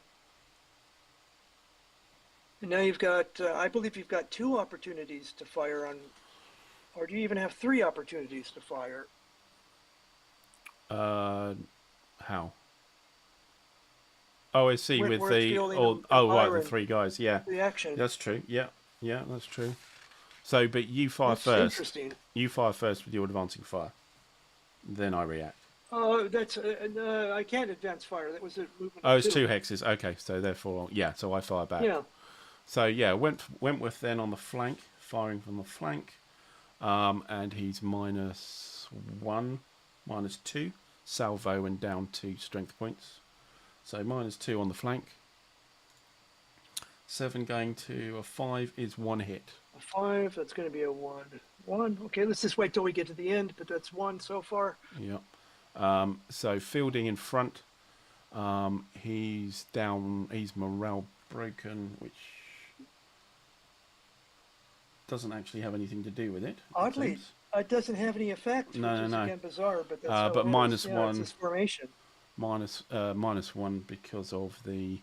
[SPEAKER 2] And now you've got, I believe you've got 2 opportunities to fire on, or do you even have 3 opportunities to fire?
[SPEAKER 1] How? Oh, I see. With the the 3 guys. Yeah,
[SPEAKER 2] the action.
[SPEAKER 1] That's true. Yeah, that's true. So, but you fire
[SPEAKER 2] That's
[SPEAKER 1] first.
[SPEAKER 2] Interesting.
[SPEAKER 1] You fire first with your advancing fire. Then I react.
[SPEAKER 2] Oh, that's I can't advance fire. That was a movement.
[SPEAKER 1] Oh, it's 2 hexes. Okay, so therefore, yeah. So I fire back.
[SPEAKER 2] Yeah.
[SPEAKER 1] So yeah, Wentworth then on the flank, firing from the flank, and he's -1, -2, salvo, and down 2 strength points. So -2 on the flank. 7 going to a 5 is 1 hit.
[SPEAKER 2] A 5. That's going to be a 1. 1. Okay, let's just wait till we get to the end. But that's 1 so far.
[SPEAKER 1] Yep. So Fielding in front. He's down. He's morale broken, which doesn't actually have anything to do with it.
[SPEAKER 2] Oddly, it doesn't have any effect.
[SPEAKER 1] No,
[SPEAKER 2] which is,
[SPEAKER 1] no.
[SPEAKER 2] Again, bizarre, but that's how
[SPEAKER 1] but
[SPEAKER 2] it
[SPEAKER 1] -1.
[SPEAKER 2] It's this formation.
[SPEAKER 1] -1 because of the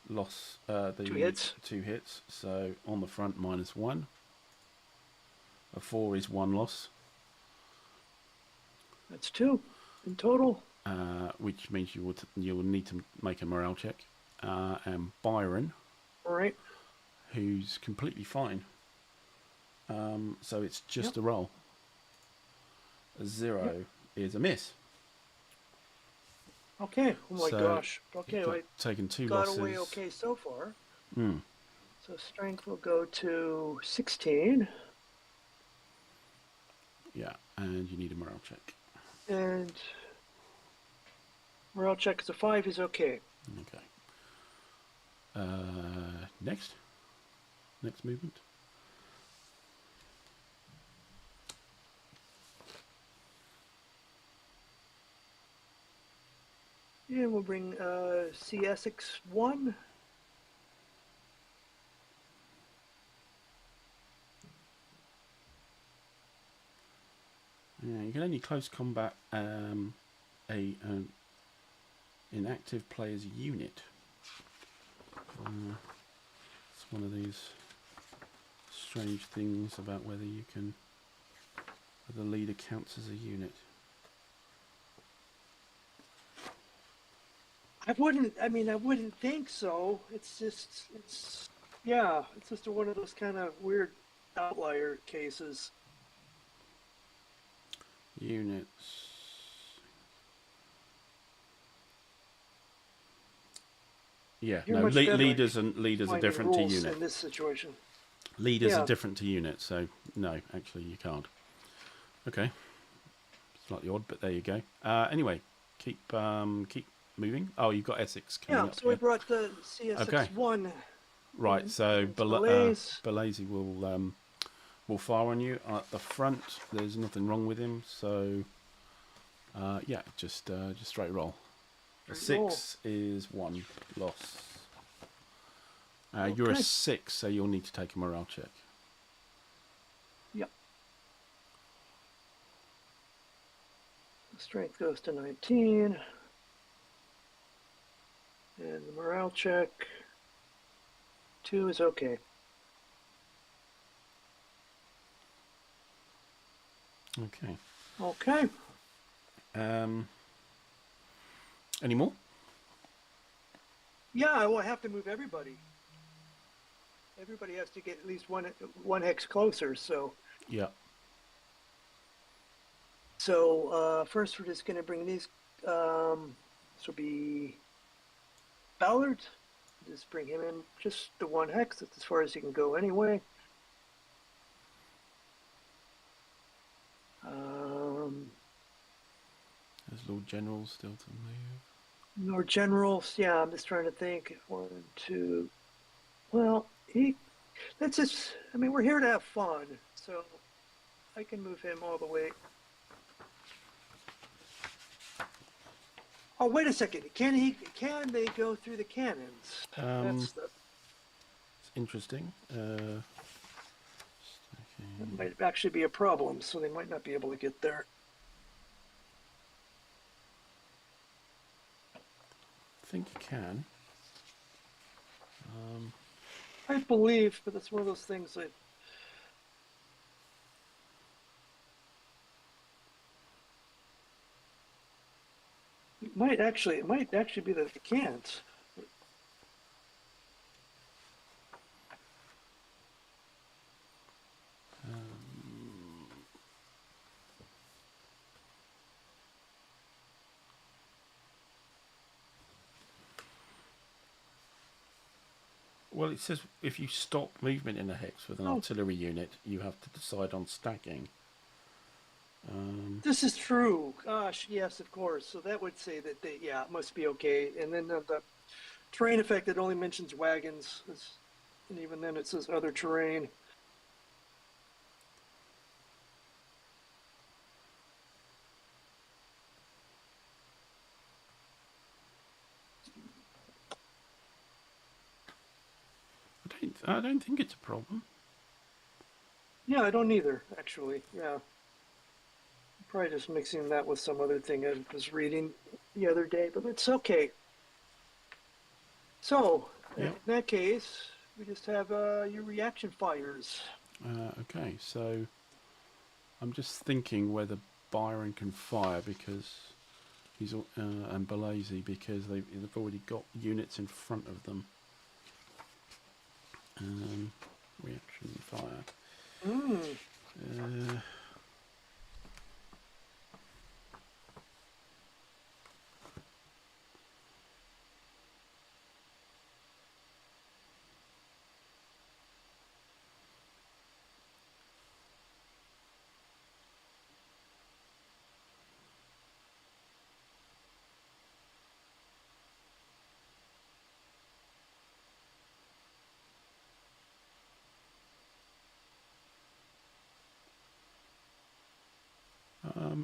[SPEAKER 1] loss. The
[SPEAKER 2] 2 hits.
[SPEAKER 1] 2 hits. So on the front, -1. A 4 is 1 loss.
[SPEAKER 2] That's 2 in total.
[SPEAKER 1] Which means you will need to make a morale check. And Byron,
[SPEAKER 2] All right.
[SPEAKER 1] who's completely fine. So it's just a roll. A 0 is a miss.
[SPEAKER 2] Okay. Oh my gosh. Okay.
[SPEAKER 1] Taken 2
[SPEAKER 2] got
[SPEAKER 1] losses.
[SPEAKER 2] away okay so far.
[SPEAKER 1] Mm.
[SPEAKER 2] So strength will go to 16.
[SPEAKER 1] Yeah, and you need a morale check.
[SPEAKER 2] And morale check is a 5 is okay.
[SPEAKER 1] Okay. Next movement.
[SPEAKER 2] Yeah, we'll bring C Essex 1.
[SPEAKER 1] Yeah, you can only close combat an inactive player's unit. It's one of these strange things about whether the leader counts as a unit.
[SPEAKER 2] I wouldn't think so. It's just one of those kind of weird outlier cases.
[SPEAKER 1] Units. Yeah, no. Leaders are different to units
[SPEAKER 2] in this situation.
[SPEAKER 1] Leaders are different to units, so no, actually you can't. Okay, slightly odd, but there you go. Anyway, keep moving. Oh, you've got Essex coming up.
[SPEAKER 2] So we brought the CSX 1.
[SPEAKER 1] Right, so Belazy will fire on you at the front. There's nothing wrong with him, so yeah, just straight roll. A 6 is 1 loss. You're a 6, so you'll need to take a morale check.
[SPEAKER 2] Yep. Strength goes to 19. And the morale check, 2 is okay.
[SPEAKER 1] Okay.
[SPEAKER 2] Okay.
[SPEAKER 1] Any more?
[SPEAKER 2] Yeah, I will have to move everybody. Everybody has to get at least one hex closer. So
[SPEAKER 1] Yeah.
[SPEAKER 2] first we're just going to bring these. This will be Ballard. Just bring him in just the one hex. That's as far as he can go anyway.
[SPEAKER 1] There's Lord General still to move.
[SPEAKER 2] Lord Generals. Yeah, I'm just trying to think. 1, 2. Well, let's just. I mean, we're here to have fun, so I can move him all the way. Oh, wait a second. Can they go through the cannons?
[SPEAKER 1] It's interesting.
[SPEAKER 2] That might actually be a problem, so they might not be able to get there.
[SPEAKER 1] I think you can.
[SPEAKER 2] I believe, but it's one of those things that. It might actually be that they can't.
[SPEAKER 1] Well, it says if you stop movement in a hex with an artillery unit, you have to decide on stacking.
[SPEAKER 2] This is true. Gosh, yes, of course. So that would say that it must be okay. And then the terrain effect, it only mentions wagons, and even then it says other terrain.
[SPEAKER 1] I don't think it's a problem.
[SPEAKER 2] Yeah, I don't either, actually. Yeah. Probably just mixing that with some other thing I was reading the other day, but it's okay. So, in that case, we just have your reaction fires.
[SPEAKER 1] Okay, so I'm just thinking whether Byron can fire because he's and Balazi because they've already got units in front of them. Reaction fire.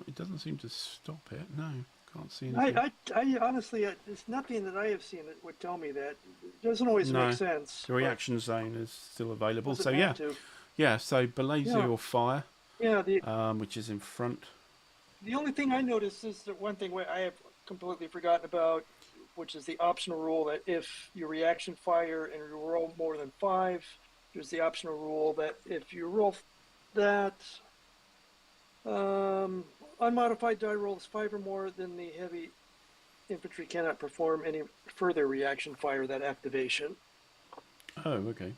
[SPEAKER 1] It doesn't seem to stop it. No, can't see anything.
[SPEAKER 2] I honestly, there's nothing that I have seen that would tell me that. It doesn't always make sense.
[SPEAKER 1] The reaction zone is still available. So so Balazi or fire.
[SPEAKER 2] Yeah,
[SPEAKER 1] which is in front.
[SPEAKER 2] The only thing I noticed is that one thing I have completely forgotten about, which is the optional rule that if you reaction fire and you roll more than 5, there's the optional rule that if you roll that unmodified die rolls 5 or more, then the heavy infantry cannot perform any further reaction fire that activation.
[SPEAKER 1] Oh, okay.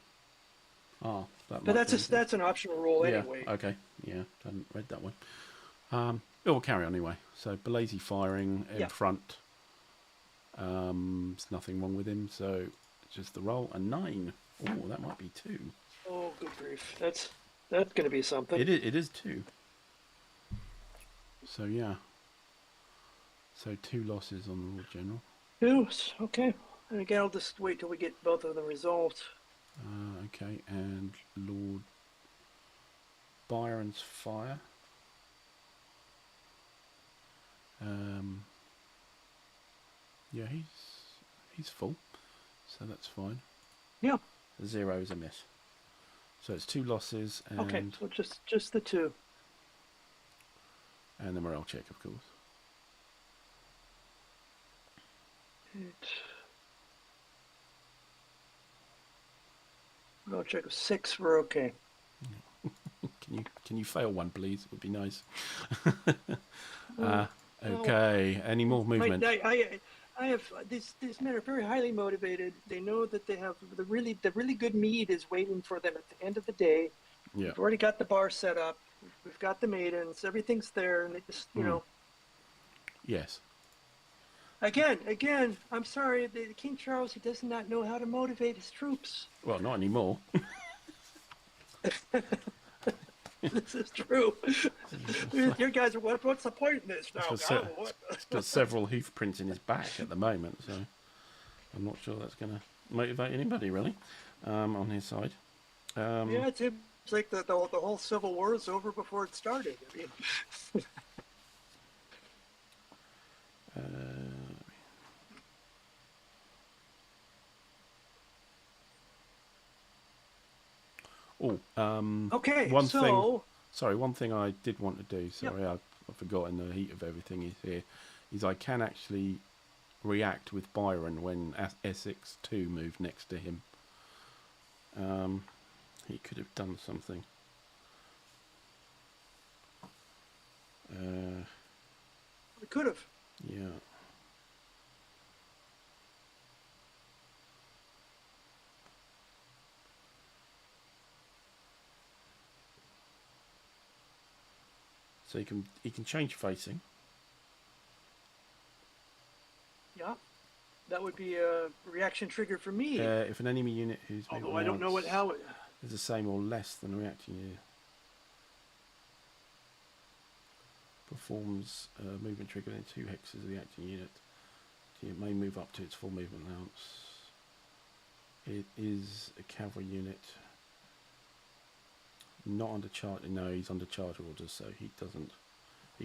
[SPEAKER 1] Oh,
[SPEAKER 2] but that's an optional rule anyway.
[SPEAKER 1] Okay, yeah, hadn't read that one. It will carry on anyway. So Balazi firing in front. There's nothing wrong with him, so it's just the roll. A 9. Oh, that might be 2.
[SPEAKER 2] Oh, good grief! That's going to be something.
[SPEAKER 1] It is 2. So yeah. So 2 losses on the Lord General.
[SPEAKER 2] 2, okay. And again, I'll just wait till we get both of them resolved.
[SPEAKER 1] Okay, and Lord Byron's fire. Yeah, he's full, so that's fine.
[SPEAKER 2] Yeah.
[SPEAKER 1] 0 is a miss. So it's 2 losses. And
[SPEAKER 2] okay, so just the 2.
[SPEAKER 1] And the morale check, of course.
[SPEAKER 2] Morale check of 6. We're okay.
[SPEAKER 1] Can you fail one, please? It would be nice. Okay. Any more movement?
[SPEAKER 2] I have these men are very highly motivated. They know that they have the really good mead is waiting for them at the end of the day.
[SPEAKER 1] Yeah.
[SPEAKER 2] We've already got the bar set up. We've got the maidens. Everything's there, and they just
[SPEAKER 1] Yes.
[SPEAKER 2] Again, I'm sorry, King Charles, he does not know how to motivate his troops.
[SPEAKER 1] Well, not anymore.
[SPEAKER 2] This is true. Your guys are what's the point in this now?
[SPEAKER 1] He's got several hoof prints in his back at the moment, so I'm not sure that's going to motivate anybody really on his side.
[SPEAKER 2] Yeah, it seems like the whole Civil War is over before it started. I mean. Okay.
[SPEAKER 1] One thing I did want to do. Sorry, I've forgotten the heat of everything is here. Is I can actually react with Byron when Essex 2 moved next to him. He could have done something.
[SPEAKER 2] We could have.
[SPEAKER 1] Yeah. So he can change facing.
[SPEAKER 2] Yeah, that would be a reaction trigger for me.
[SPEAKER 1] If an enemy unit who's
[SPEAKER 2] although I don't know how it
[SPEAKER 1] is the same or less than reaction unit performs a movement trigger in 2 hexes of the action unit, it may move up to its full movement allowance. It is a cavalry unit. Not under charge. No, he's under charge orders, so he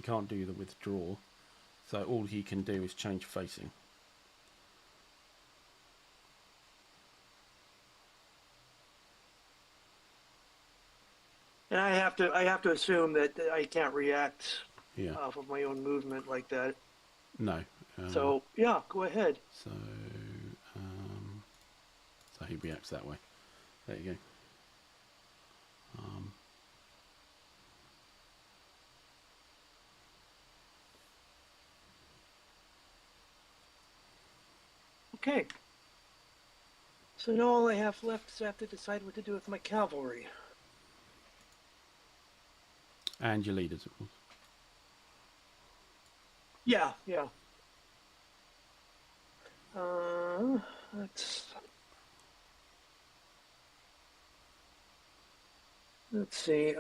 [SPEAKER 1] can't do the withdraw. So all he can do is change facing.
[SPEAKER 2] And I have to assume that I can't react
[SPEAKER 1] Yeah.
[SPEAKER 2] off of my own movement like that.
[SPEAKER 1] No.
[SPEAKER 2] So yeah, go ahead.
[SPEAKER 1] So he reacts that way. There you go.
[SPEAKER 2] Okay. So now all I have left is I have to decide what to do with my cavalry.
[SPEAKER 1] And your leaders, of course.
[SPEAKER 2] Yeah. Let's see.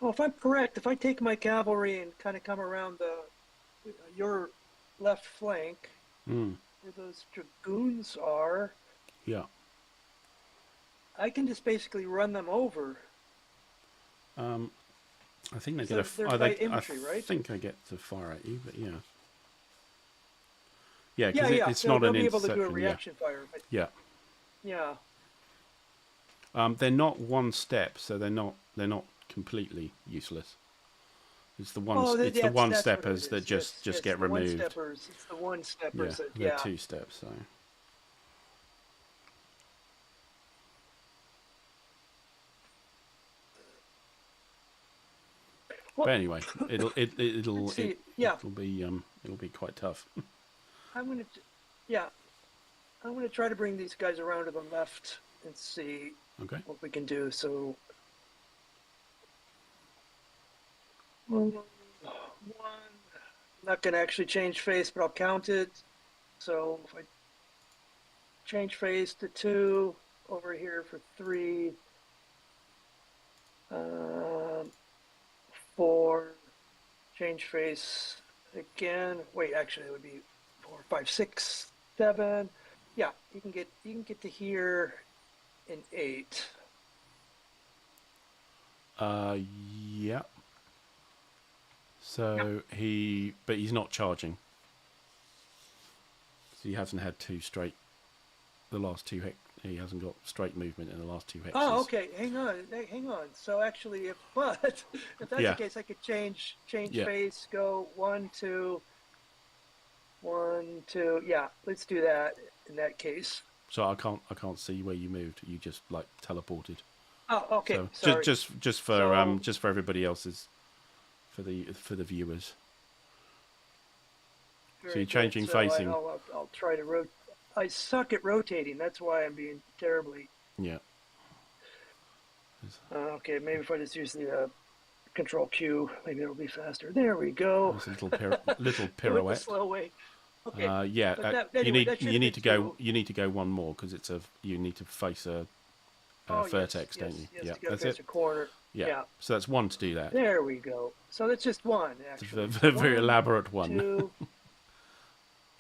[SPEAKER 2] Well, if I'm correct, if I take my cavalry and kind of come around your left flank, where those dragoons are,
[SPEAKER 1] yeah,
[SPEAKER 2] I can just basically run them over.
[SPEAKER 1] I think they get
[SPEAKER 2] infantry, right?
[SPEAKER 1] I think I get to fire at you, but yeah. Yeah,
[SPEAKER 2] because
[SPEAKER 1] it's not an interception.
[SPEAKER 2] They'll be able to do a reaction fire. But
[SPEAKER 1] yeah.
[SPEAKER 2] Yeah.
[SPEAKER 1] They're not one step, so they're not completely useless. It's the one. It's the one steppers that just get removed.
[SPEAKER 2] It's the one steppers.
[SPEAKER 1] They're 2 steps. So.
[SPEAKER 2] Well,
[SPEAKER 1] but anyway, it'll be quite tough.
[SPEAKER 2] I'm gonna try to bring these guys around to the left and see what we can do. So I'm not gonna actually change face, but I'll count it. So if I change face to 2, over here for 3, 4, change face again. Wait, actually it would be 4, 5, 6, 7. Yeah, you can get to here in 8.
[SPEAKER 1] Yeah. So but he's not charging. So he hasn't had 2 straight. The last 2 he hasn't got straight movement in the last 2 hexes.
[SPEAKER 2] Oh, okay. Hang on. So actually, if that's the case, I could change face, go 1, 2, 1, 2. Yeah, let's do that in that case.
[SPEAKER 1] So I can't see where you moved. You just like teleported.
[SPEAKER 2] Oh, okay.
[SPEAKER 1] So
[SPEAKER 2] Sorry.
[SPEAKER 1] just for everybody else's, for the viewers. So
[SPEAKER 2] Very
[SPEAKER 1] you're
[SPEAKER 2] good.
[SPEAKER 1] changing
[SPEAKER 2] So
[SPEAKER 1] facing.
[SPEAKER 2] I'll try to rotate. I suck at rotating. That's why I'm being terribly.
[SPEAKER 1] Yeah.
[SPEAKER 2] Okay, maybe if I just use the Control Q, maybe it'll be faster. There we go.
[SPEAKER 1] There's a little
[SPEAKER 2] It went the
[SPEAKER 1] pirouette.
[SPEAKER 2] slow way. Okay,
[SPEAKER 1] Yeah.
[SPEAKER 2] but that
[SPEAKER 1] You
[SPEAKER 2] anyway,
[SPEAKER 1] need
[SPEAKER 2] that should have been
[SPEAKER 1] to go.
[SPEAKER 2] 2.
[SPEAKER 1] You need to go one more because you need to face a
[SPEAKER 2] Oh yes,
[SPEAKER 1] vertex, don't you?
[SPEAKER 2] yes.
[SPEAKER 1] Yeah.
[SPEAKER 2] To get
[SPEAKER 1] That's
[SPEAKER 2] face
[SPEAKER 1] it.
[SPEAKER 2] a corner.
[SPEAKER 1] Yeah.
[SPEAKER 2] Yeah.
[SPEAKER 1] So that's one to do that.
[SPEAKER 2] There we go. So that's just one
[SPEAKER 1] It's
[SPEAKER 2] actually.
[SPEAKER 1] a
[SPEAKER 2] So
[SPEAKER 1] very
[SPEAKER 2] 1,
[SPEAKER 1] elaborate one.
[SPEAKER 2] 2,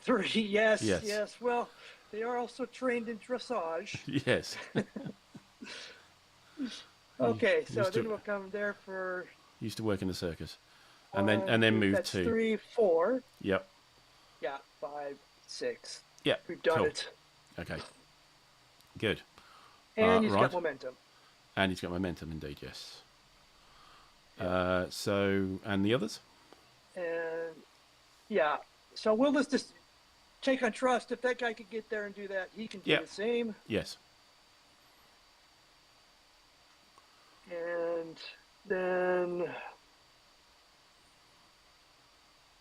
[SPEAKER 2] 3. Yes,
[SPEAKER 1] Yes.
[SPEAKER 2] yes. Well, they are also trained in dressage.
[SPEAKER 1] Yes.
[SPEAKER 2] Okay, so
[SPEAKER 1] used
[SPEAKER 2] then
[SPEAKER 1] to
[SPEAKER 2] we'll come there for
[SPEAKER 1] used to work in the circus, and
[SPEAKER 2] 1,
[SPEAKER 1] then
[SPEAKER 2] 2.
[SPEAKER 1] move
[SPEAKER 2] That's
[SPEAKER 1] to.
[SPEAKER 2] 3, 4.
[SPEAKER 1] Yep.
[SPEAKER 2] Yeah, 5, 6.
[SPEAKER 1] Yeah.
[SPEAKER 2] We've done
[SPEAKER 1] Cool.
[SPEAKER 2] it.
[SPEAKER 1] Okay. Good.
[SPEAKER 2] And he's
[SPEAKER 1] right.
[SPEAKER 2] got momentum.
[SPEAKER 1] And he's got momentum, indeed. Yes.
[SPEAKER 2] Yeah.
[SPEAKER 1] So and the others.
[SPEAKER 2] And yeah, so we'll just take on trust. If that guy could get there and do that, he can do
[SPEAKER 1] Yep.
[SPEAKER 2] the same.
[SPEAKER 1] Yes.
[SPEAKER 2] And then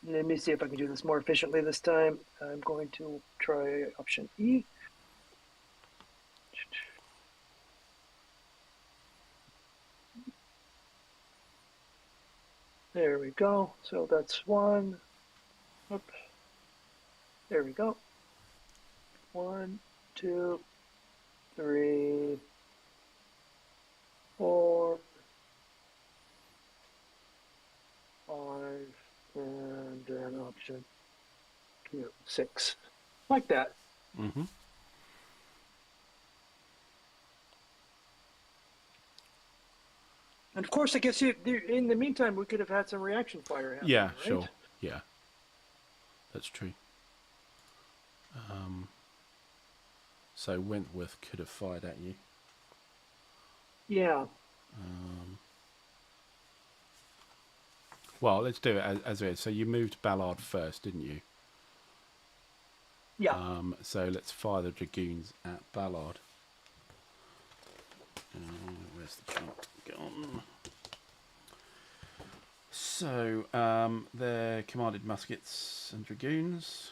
[SPEAKER 2] let me see if I can do this more efficiently this time. I'm going to try option E. There we go. So that's 1. Oop. There we go. 1, 2, 3, 4, 5, and then option 6. Like that.
[SPEAKER 1] Mm-hmm.
[SPEAKER 2] And of course, I guess in the meantime, we could have had some reaction fire happen.
[SPEAKER 1] Yeah.
[SPEAKER 2] Right?
[SPEAKER 1] Sure. Yeah. That's true. So Wentworth could have fired at you.
[SPEAKER 2] Yeah.
[SPEAKER 1] Well, let's do it as it is. So you moved Ballard first, didn't you?
[SPEAKER 2] Yeah.
[SPEAKER 1] So let's fire the dragoons at Ballard. Where's the chart gone? So they're commanded muskets and dragoons.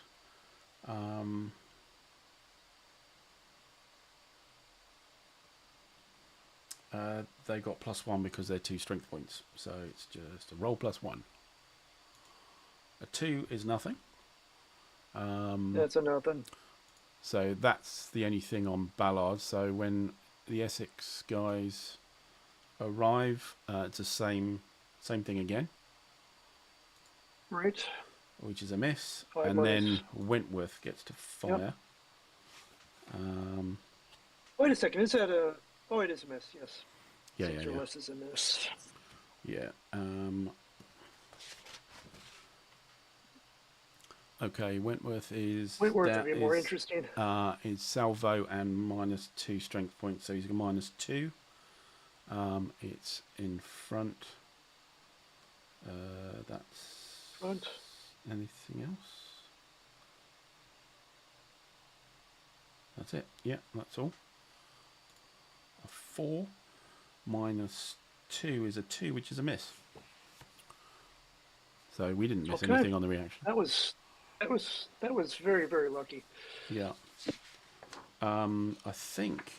[SPEAKER 1] They got +1 because they're 2 strength points. So it's just a roll +1. A 2 is nothing.
[SPEAKER 2] That's a nothing.
[SPEAKER 1] So that's the only thing on Ballard. So when the Essex guys arrive, it's the same thing again.
[SPEAKER 2] Right.
[SPEAKER 1] Which is a miss.
[SPEAKER 2] 5
[SPEAKER 1] and
[SPEAKER 2] minus.
[SPEAKER 1] then Wentworth gets to fire.
[SPEAKER 2] Yep. Wait a second. Is that a... Oh, it is a miss, yes.
[SPEAKER 1] Yeah,
[SPEAKER 2] 6
[SPEAKER 1] yeah,
[SPEAKER 2] or
[SPEAKER 1] yeah.
[SPEAKER 2] less is a miss.
[SPEAKER 1] Yeah. Okay, Wentworth is...
[SPEAKER 2] Wentworth would be more interesting.
[SPEAKER 1] Is salvo and -2 strength points, so he's got -2. It's in front. That's...
[SPEAKER 2] Front.
[SPEAKER 1] Anything else? That's it. Yeah, that's all. A 4 -2 is a 2, which is a miss. So we didn't miss anything on the reaction.
[SPEAKER 2] That was very, very lucky.
[SPEAKER 1] Yeah. I think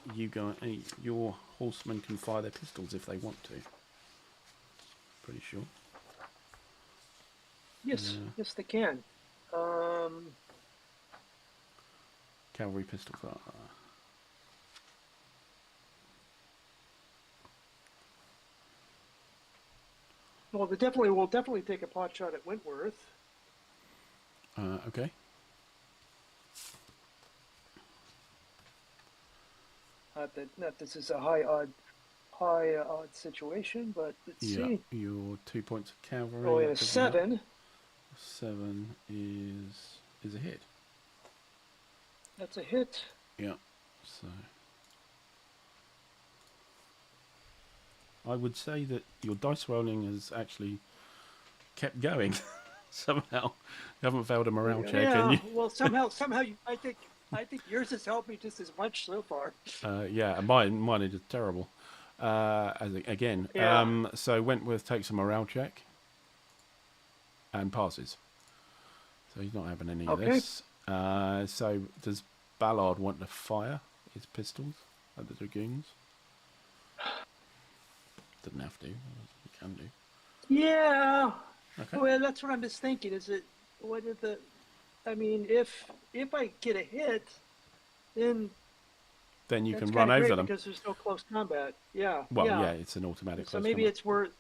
[SPEAKER 1] your horsemen can fire their pistols if they want to. Pretty sure.
[SPEAKER 2] Yes, yes, they can.
[SPEAKER 1] Cavalry pistol fire.
[SPEAKER 2] Well, we'll definitely take a pot shot at Wentworth.
[SPEAKER 1] Okay.
[SPEAKER 2] Not that this is a high odd situation, but let's see.
[SPEAKER 1] Your 2 points of cavalry.
[SPEAKER 2] Oh, and a 7.
[SPEAKER 1] 7 is a hit.
[SPEAKER 2] That's a hit.
[SPEAKER 1] Yeah. So I would say that your dice rolling has actually kept going. Somehow, you haven't failed a morale check, and
[SPEAKER 2] Yeah.
[SPEAKER 1] you.
[SPEAKER 2] Well, somehow, I think yours has helped me just as much so far.
[SPEAKER 1] Yeah, mine is terrible. Again,
[SPEAKER 2] Yeah.
[SPEAKER 1] so Wentworth takes a morale check and passes. So he's not having any of
[SPEAKER 2] Okay.
[SPEAKER 1] this. So does Ballard want to fire his pistols at the dragoons? Doesn't have to. He can do.
[SPEAKER 2] Yeah.
[SPEAKER 1] Okay.
[SPEAKER 2] Well, that's what I'm just thinking. Is it what is the? I mean, if I get a hit, then
[SPEAKER 1] Then you
[SPEAKER 2] that's
[SPEAKER 1] can
[SPEAKER 2] kind
[SPEAKER 1] run
[SPEAKER 2] of
[SPEAKER 1] over
[SPEAKER 2] great
[SPEAKER 1] them.
[SPEAKER 2] because there's no close combat. Yeah.
[SPEAKER 1] Well,
[SPEAKER 2] Yeah.
[SPEAKER 1] yeah, it's an automatic
[SPEAKER 2] So
[SPEAKER 1] close
[SPEAKER 2] maybe
[SPEAKER 1] combat.
[SPEAKER 2] it's worth.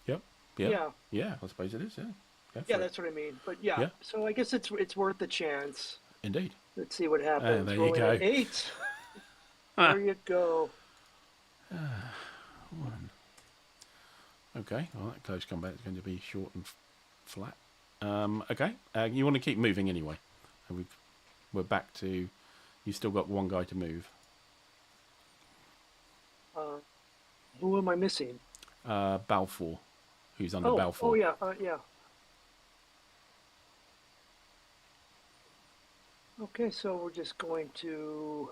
[SPEAKER 1] Yep. Yep.
[SPEAKER 2] Yeah.
[SPEAKER 1] Yeah, I suppose it is. Yeah. Go
[SPEAKER 2] Yeah,
[SPEAKER 1] for it.
[SPEAKER 2] that's what I mean. But yeah.
[SPEAKER 1] Yeah,
[SPEAKER 2] So I guess it's worth the chance.
[SPEAKER 1] indeed.
[SPEAKER 2] Let's see what happens.
[SPEAKER 1] There you
[SPEAKER 2] Rolling an
[SPEAKER 1] go.
[SPEAKER 2] 8. There you go.
[SPEAKER 1] One. Okay. Well, that close combat is going to be short and flat. Okay. You want to keep moving anyway. And we're back to. You've still got one guy to move.
[SPEAKER 2] Who am I missing?
[SPEAKER 1] Balfour, who's under
[SPEAKER 2] Oh,
[SPEAKER 1] Balfour.
[SPEAKER 2] oh yeah, yeah. Okay, so we're just going to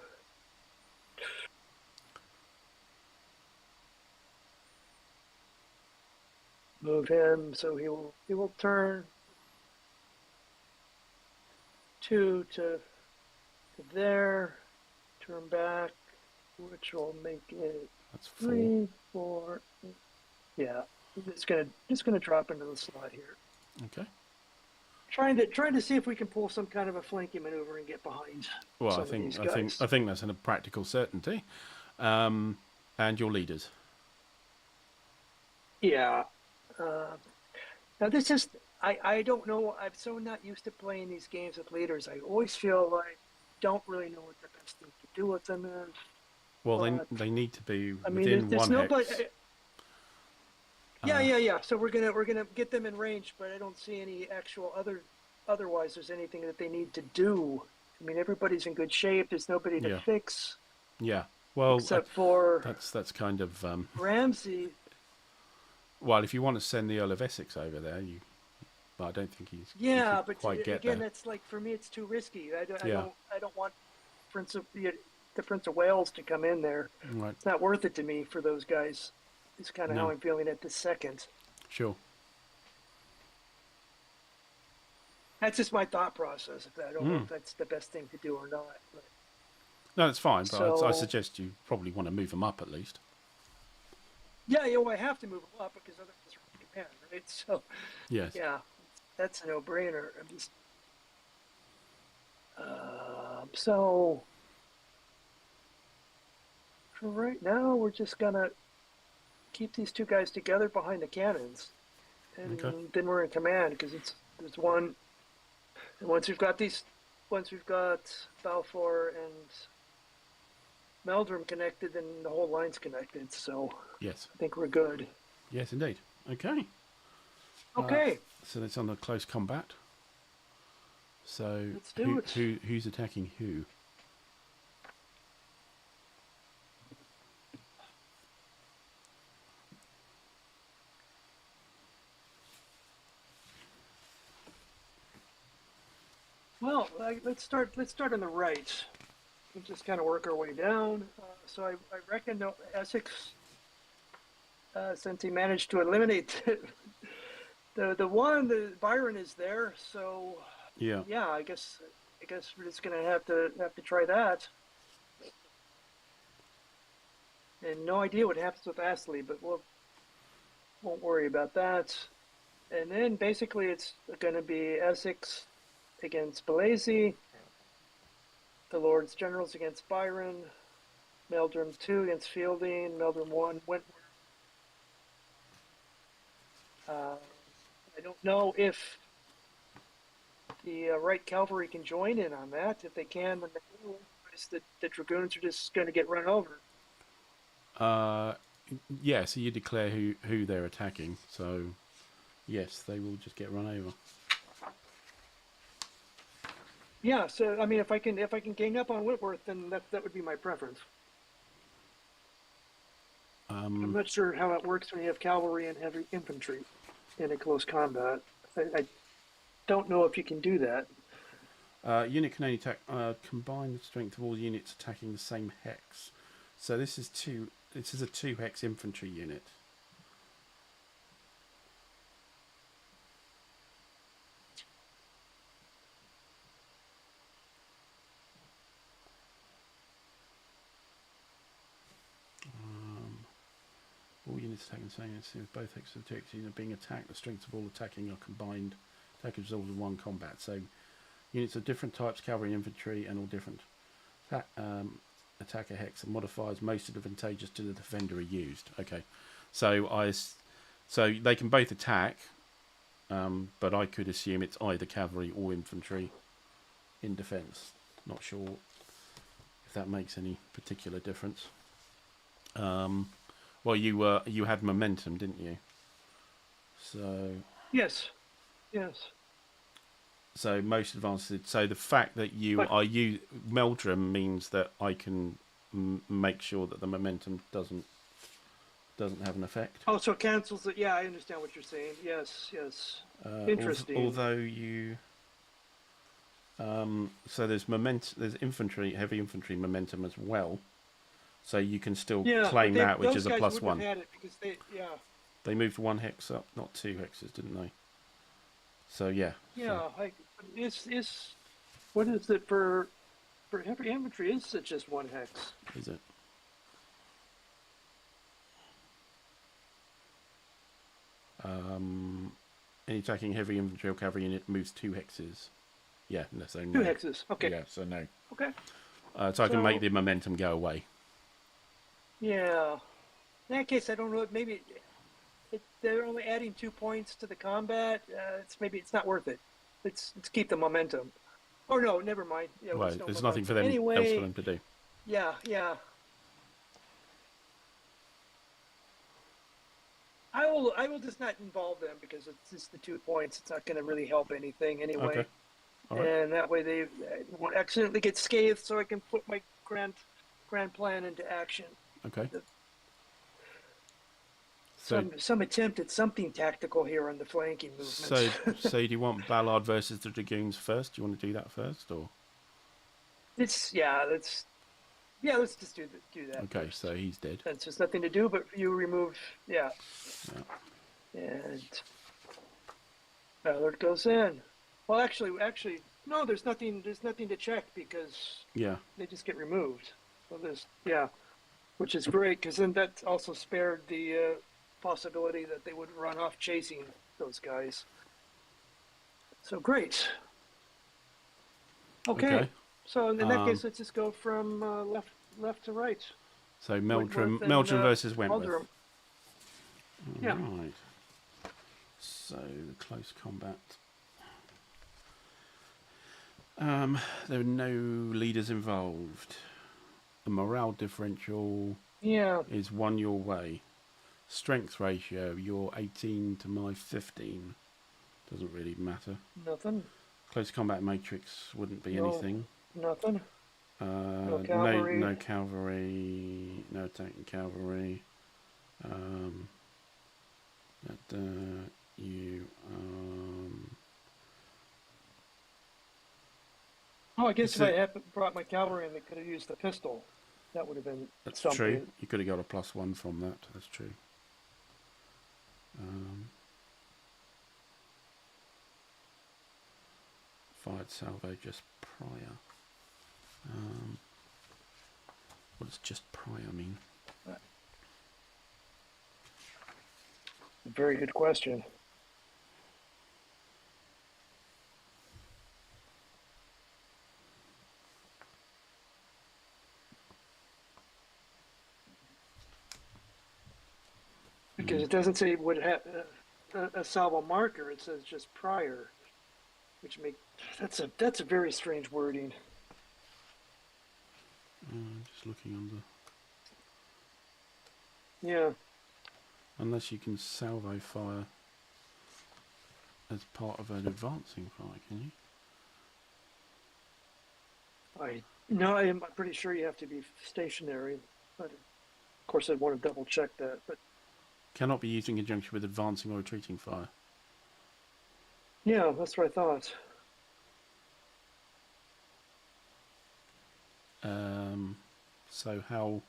[SPEAKER 2] move him so he will turn 2 to there, turn back, which will make it
[SPEAKER 1] That's 4.
[SPEAKER 2] 3, 4. Yeah, just gonna drop into the slot here.
[SPEAKER 1] Okay.
[SPEAKER 2] Trying to see if we can pull some kind of a flanking maneuver and get behind.
[SPEAKER 1] Well,
[SPEAKER 2] some of these guys.
[SPEAKER 1] I think that's a practical certainty. And your leaders.
[SPEAKER 2] Yeah. Now this is I don't know. I'm so not used to playing these games with leaders. I always feel like don't really know what the best thing to do with them is.
[SPEAKER 1] Well, they need to be
[SPEAKER 2] I mean,
[SPEAKER 1] within
[SPEAKER 2] there's
[SPEAKER 1] one
[SPEAKER 2] nobody.
[SPEAKER 1] hex.
[SPEAKER 2] Yeah. So we're gonna get them in range, but I don't see any actual otherwise. There's anything that they need to do. I mean, everybody's in good shape. There's nobody to fix.
[SPEAKER 1] Yeah. Well,
[SPEAKER 2] except for
[SPEAKER 1] that's kind of
[SPEAKER 2] Ramsey.
[SPEAKER 1] Well, if you want to send the Earl of Essex over there, but I don't think he's
[SPEAKER 2] But
[SPEAKER 1] quite get
[SPEAKER 2] again,
[SPEAKER 1] there.
[SPEAKER 2] that's like for me, it's too risky. I don't want the Prince of Wales to come in there.
[SPEAKER 1] Right.
[SPEAKER 2] It's not worth it to me for those guys. It's kind of how I'm feeling at this second.
[SPEAKER 1] Sure.
[SPEAKER 2] That's just my thought process. I don't know if that's the best thing to do or not. But.
[SPEAKER 1] No, it's fine. But I suggest you probably want to move them up at least.
[SPEAKER 2] Yeah, I have to move them up because otherwise we're in Japan, right? So,
[SPEAKER 1] yes.
[SPEAKER 2] Yeah, that's a no-brainer. So, for right now, we're just gonna keep these two guys together behind the cannons, and then we're in command because there's one. And once we've got Balfour and Meldrum connected, then the whole line's connected. So
[SPEAKER 1] yes,
[SPEAKER 2] I think we're good.
[SPEAKER 1] Yes, indeed. Okay.
[SPEAKER 2] Okay.
[SPEAKER 1] So it's on a close combat. So
[SPEAKER 2] let's do it.
[SPEAKER 1] Who's attacking who?
[SPEAKER 2] Well, let's start on the right. We'll just kind of work our way down. So I reckon Essex, since he managed to eliminate the Byron is there. So yeah, I guess we're just gonna have to try that. And no idea what happens with Astley, but won't worry about that. And then basically it's going to be Essex against Balazi, the Lords Generals against Byron, Meldrum 2 against Fielding, Meldrum 1 Wentworth. I don't know if the right cavalry can join in on that. If they can, then they will. The Dragoons are just going to get run over.
[SPEAKER 1] Yeah, so you declare who they're attacking. So, yes, they will just get run over.
[SPEAKER 2] Yeah, so I mean, if I can gang up on Whitworth, then that would be my preference. I'm not sure how it works when you have cavalry and heavy infantry in a close combat. don't know if you can do that.
[SPEAKER 1] Unit can only attack combine the strength of all units attacking the same hex. So this is two. This is a 2-hex infantry unit. All units attacking the same hex, both hexes of 2 hexes are being attacked. The strengths of all attacking are combined. Attack is resolved in one combat. So units of different types, cavalry, infantry, and all different attacker hex and modifiers most advantageous to the defender are used. Okay, so they can both attack, but I could assume it's either cavalry or infantry in defence. Not sure if that makes any particular difference. Well, you had momentum, didn't you? So
[SPEAKER 2] yes.
[SPEAKER 1] So most advanced. So the fact that Meldrum means that I can make sure that the momentum doesn't have an effect.
[SPEAKER 2] Oh, so it cancels it. Yeah, I understand what you're saying. Yes. Interesting.
[SPEAKER 1] Although you, so there's infantry, heavy infantry momentum as well. So you can still claim that, which is a +1.
[SPEAKER 2] Had it because
[SPEAKER 1] they moved 1 hex up, not 2 hexes, didn't they? So yeah.
[SPEAKER 2] Yeah, what is it for heavy infantry? Is it just 1 hex?
[SPEAKER 1] Is it? Any attacking heavy infantry or cavalry unit moves 2 hexes. Yeah, no, so no.
[SPEAKER 2] 2 hexes. Okay.
[SPEAKER 1] Yeah, so no.
[SPEAKER 2] Okay.
[SPEAKER 1] So I can make the momentum go away.
[SPEAKER 2] Yeah. In that case, I don't know. Maybe they're only adding 2 points to the combat. It's not worth it. Let's keep the momentum. Or no, never mind. Yeah,
[SPEAKER 1] right, there's nothing for them else for them to do.
[SPEAKER 2] Yeah. I will just not involve them because it's just the 2 points. It's not going to really help anything anyway.
[SPEAKER 1] Okay. All right.
[SPEAKER 2] And that way they won't accidentally get scathed, so I can put my grand plan into action.
[SPEAKER 1] Okay.
[SPEAKER 2] Some attempt at something tactical here on the flanking movements.
[SPEAKER 1] So do you want Ballard versus the Dragoons first? Do you want to do that first, or?
[SPEAKER 2] Let's just do that.
[SPEAKER 1] Okay,
[SPEAKER 2] first.
[SPEAKER 1] so he's dead.
[SPEAKER 2] Since there's nothing to do, but you remove, and Ballard goes in. Well, actually, no. There's nothing to check because they just get removed. So which is great because then that also spared the possibility that they would run off chasing those guys. So great. Okay. So in that case, let's just go from left to right.
[SPEAKER 1] So Meldrum versus Wentworth.
[SPEAKER 2] Yeah.
[SPEAKER 1] Right. So the close combat. There are no leaders involved. The morale differential is 1 your way. Strength ratio, you're 18 to my 15. Doesn't really matter.
[SPEAKER 2] Nothing.
[SPEAKER 1] Close combat matrix wouldn't be anything.
[SPEAKER 2] Nothing.
[SPEAKER 1] No cavalry. No cavalry. No attacking cavalry.
[SPEAKER 2] Oh, I guess if I had brought my cavalry in, they could have used the pistol. That would have been something.
[SPEAKER 1] That's true. You could have got a +1 from that. That's true. Fired salvo just prior. What does just prior mean?
[SPEAKER 2] Very good question. Because it doesn't say would have a salvo marker. It says just prior, which that's a very strange wording.
[SPEAKER 1] Just looking on the.
[SPEAKER 2] Yeah.
[SPEAKER 1] Unless you can salvo fire as part of an advancing fire, can you?
[SPEAKER 2] No, I'm pretty sure you have to be stationary. But of course, I'd want to double check that. But
[SPEAKER 1] cannot be used in conjunction with advancing or retreating fire.
[SPEAKER 2] Yeah, that's what I thought.
[SPEAKER 1] So how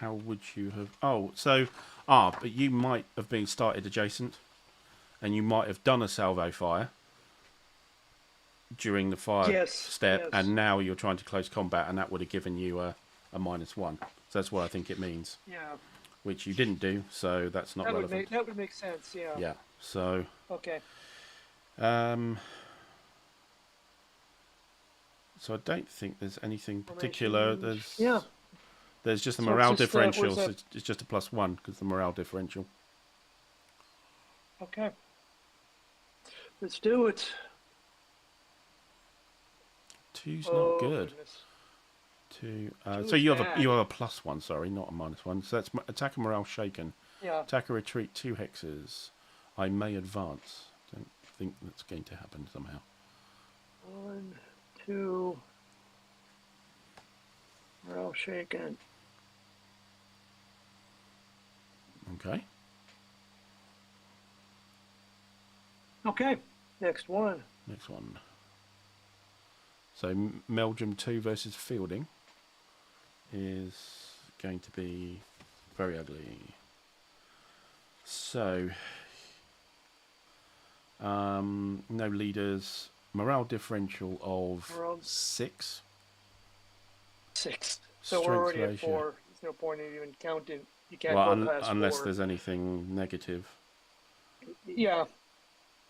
[SPEAKER 1] would you have? Oh, so but you might have been started adjacent, and you might have done a salvo fire during the fire
[SPEAKER 2] Yes,
[SPEAKER 1] step,
[SPEAKER 2] yes.
[SPEAKER 1] and now you're trying to close combat, and that would have given you a -1. So that's what I think it means.
[SPEAKER 2] Yeah.
[SPEAKER 1] Which you didn't do, so that's not relevant.
[SPEAKER 2] That would make sense, yeah.
[SPEAKER 1] Yeah. So
[SPEAKER 2] Okay.
[SPEAKER 1] um, so I don't think there's anything particular.
[SPEAKER 2] Formation. Yeah.
[SPEAKER 1] There's just a
[SPEAKER 2] So it's
[SPEAKER 1] morale
[SPEAKER 2] just
[SPEAKER 1] differential. So it's just a +1 because the morale differential.
[SPEAKER 2] Okay. Let's do it.
[SPEAKER 1] 2's not good.
[SPEAKER 2] Goodness.
[SPEAKER 1] 2.
[SPEAKER 2] Two
[SPEAKER 1] So
[SPEAKER 2] is
[SPEAKER 1] you have
[SPEAKER 2] bad.
[SPEAKER 1] a +1. Sorry, not a -1. So that's attacker morale shaken.
[SPEAKER 2] Yeah.
[SPEAKER 1] Attacker retreat 2 hexes. I may advance. Don't think that's going to happen somehow.
[SPEAKER 2] 1, 2. Morale shaken.
[SPEAKER 1] Okay.
[SPEAKER 2] Okay. Next one.
[SPEAKER 1] Next one. So Meldrum 2 versus Fielding is going to be very ugly. So no leaders. Morale differential of 6.
[SPEAKER 2] 6. So we're already at 4. There's no point in even counting. You can't go past
[SPEAKER 1] unless
[SPEAKER 2] 4.
[SPEAKER 1] there's anything negative.
[SPEAKER 2] Yeah.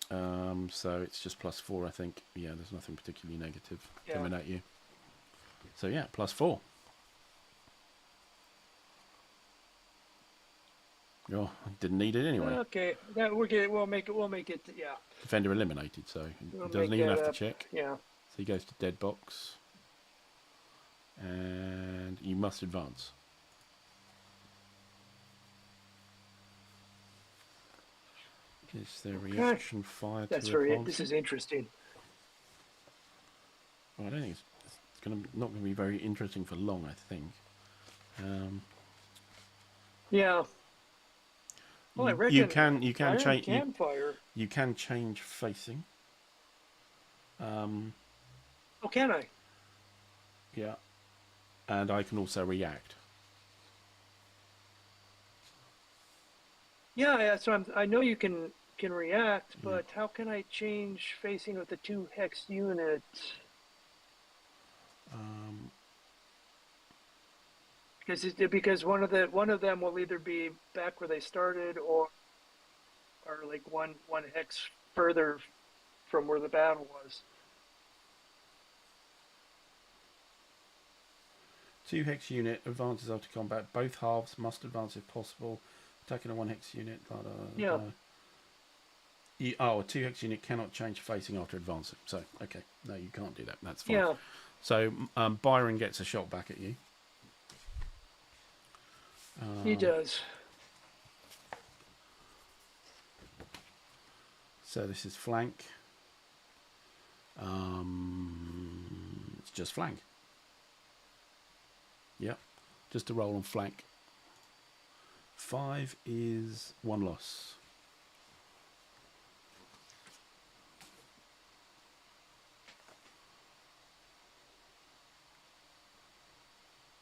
[SPEAKER 1] So it's just +4, I think. Yeah, there's nothing particularly negative coming at you. So yeah, +4. Oh, didn't need it anyway.
[SPEAKER 2] Okay, we'll make it. Yeah.
[SPEAKER 1] Defender eliminated, so
[SPEAKER 2] We'll
[SPEAKER 1] he doesn't even have to check.
[SPEAKER 2] Yeah.
[SPEAKER 1] So he goes to dead box, and you must advance. Is there reaction fire?
[SPEAKER 2] That's This is interesting.
[SPEAKER 1] Well, I don't think it's not going to be very interesting for long. I think.
[SPEAKER 2] Yeah. Well, I reckon
[SPEAKER 1] you can change.
[SPEAKER 2] Fire.
[SPEAKER 1] You can change facing.
[SPEAKER 2] Oh, can I?
[SPEAKER 1] Yeah, and I can also react.
[SPEAKER 2] Yeah, so I know you can react, but how can I change facing with the 2 hex unit? Because one of them will either be back where they started or like one hex further from where the battle was.
[SPEAKER 1] 2 hex unit advances after combat. Both halves must advance if possible. Attacking a 1 hex unit.
[SPEAKER 2] Yeah.
[SPEAKER 1] A 2 hex unit cannot change facing after advancing. So, okay. No, you can't do that. That's fine.
[SPEAKER 2] Yeah.
[SPEAKER 1] So, Byron gets a shot back at you.
[SPEAKER 2] He does.
[SPEAKER 1] So, this is flank. It's just flank. Yep. Just a roll on flank. 5 is 1 loss.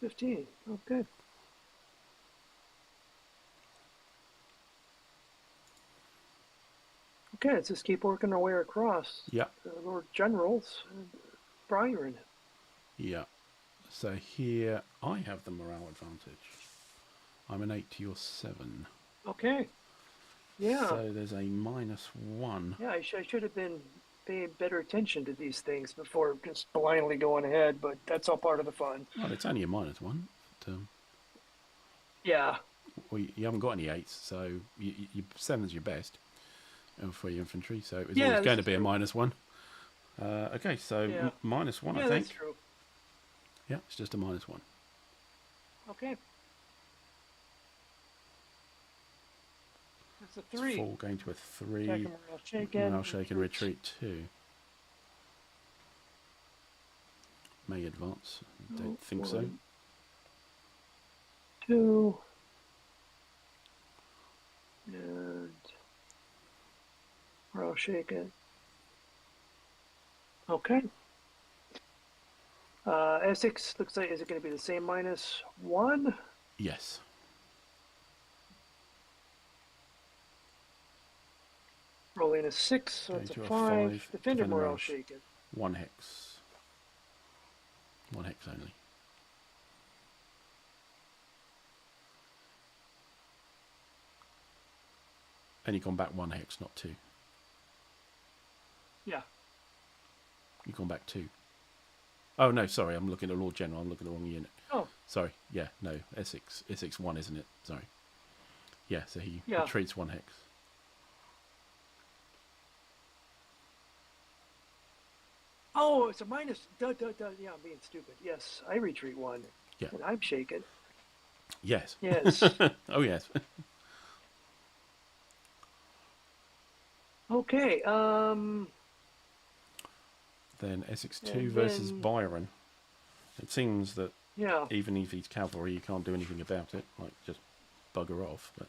[SPEAKER 2] $15. Okay. Okay, let's just keep working our way across.
[SPEAKER 1] Yeah.
[SPEAKER 2] Lord Generals and Byron.
[SPEAKER 1] Yeah. So here I have the morale advantage. I'm an 8 to your 7.
[SPEAKER 2] Okay. Yeah.
[SPEAKER 1] So there's a -1.
[SPEAKER 2] Yeah, I should have been paying better attention to these things before just blindly going ahead, but that's all part of the fun.
[SPEAKER 1] Well, it's only a -1. But,
[SPEAKER 2] yeah.
[SPEAKER 1] Well, you haven't got any 8s, so you 7's your best for your infantry, so it was
[SPEAKER 2] Yeah,
[SPEAKER 1] always going to be a -1. Okay, so
[SPEAKER 2] Yeah.
[SPEAKER 1] -1,
[SPEAKER 2] Yeah,
[SPEAKER 1] I think.
[SPEAKER 2] that's true.
[SPEAKER 1] Yeah, it's just a -1.
[SPEAKER 2] Okay. That's a 3.
[SPEAKER 1] 4 going to a 3.
[SPEAKER 2] Attack and morale shaken.
[SPEAKER 1] Morale shaken, retreat 2. May advance. Don't think so.
[SPEAKER 2] 2. And morale shaken. Okay. Essex looks like, is it going to be the same -1?
[SPEAKER 1] Yes.
[SPEAKER 2] Rolling a 6, so
[SPEAKER 1] Go
[SPEAKER 2] it's a
[SPEAKER 1] to a
[SPEAKER 2] 5.
[SPEAKER 1] 5.
[SPEAKER 2] Defender
[SPEAKER 1] Defender
[SPEAKER 2] morale
[SPEAKER 1] morale.
[SPEAKER 2] shaken.
[SPEAKER 1] 1 hex. 1 hex only. And you gone back 1 hex, not 2.
[SPEAKER 2] Yeah.
[SPEAKER 1] You've gone back 2. Oh, no, sorry. I'm looking at Lord General. I'm looking at the wrong unit.
[SPEAKER 2] Oh.
[SPEAKER 1] Sorry. Yeah, no. Essex 1, isn't it? Sorry. Yeah, so he
[SPEAKER 2] Yeah.
[SPEAKER 1] retreats 1 hex.
[SPEAKER 2] Oh, it's a minus. Duh. Yeah, I'm being stupid. Yes, I retreat 1.
[SPEAKER 1] Yeah.
[SPEAKER 2] And I'm shaken.
[SPEAKER 1] Yes.
[SPEAKER 2] Yes.
[SPEAKER 1] Oh, yes.
[SPEAKER 2] Okay.
[SPEAKER 1] Then Essex 2
[SPEAKER 2] And
[SPEAKER 1] versus
[SPEAKER 2] then,
[SPEAKER 1] Byron. It seems that
[SPEAKER 2] yeah.
[SPEAKER 1] even if he's cavalry, you can't do anything about it. Like, just bugger off. But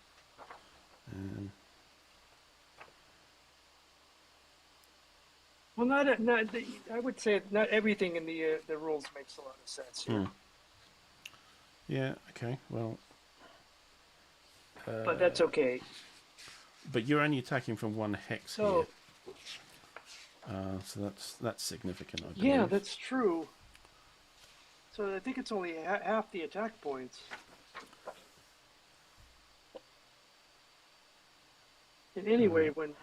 [SPEAKER 2] Well, I would say not everything in the rules makes a lot of sense here.
[SPEAKER 1] Yeah, okay, well...
[SPEAKER 2] but that's okay.
[SPEAKER 1] But you're only attacking from 1 hex
[SPEAKER 2] So,
[SPEAKER 1] here. So that's significant, I believe.
[SPEAKER 2] yeah, that's true. So I think it's only half the attack points. And anyway, when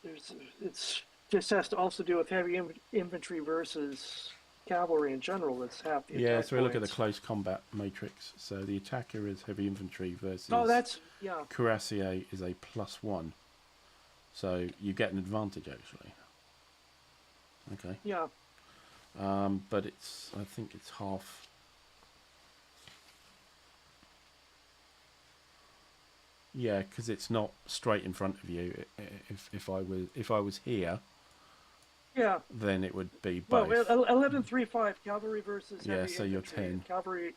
[SPEAKER 2] it's just has to also do with heavy infantry versus cavalry in general. That's half the attack
[SPEAKER 1] Yeah, so we look at the
[SPEAKER 2] points.
[SPEAKER 1] close combat matrix. So the attacker is heavy infantry versus...
[SPEAKER 2] Oh, that's, yeah.
[SPEAKER 1] Cuirassier is a +1. So you get an advantage, actually. Okay.
[SPEAKER 2] Yeah.
[SPEAKER 1] But I think it's half... Yeah, because it's not straight in front of you. If I was here,
[SPEAKER 2] yeah,
[SPEAKER 1] then it would be both.
[SPEAKER 2] Well, 11-3-5 cavalry versus heavy
[SPEAKER 1] so you're
[SPEAKER 2] infantry.
[SPEAKER 1] 10.
[SPEAKER 2] Cavalry.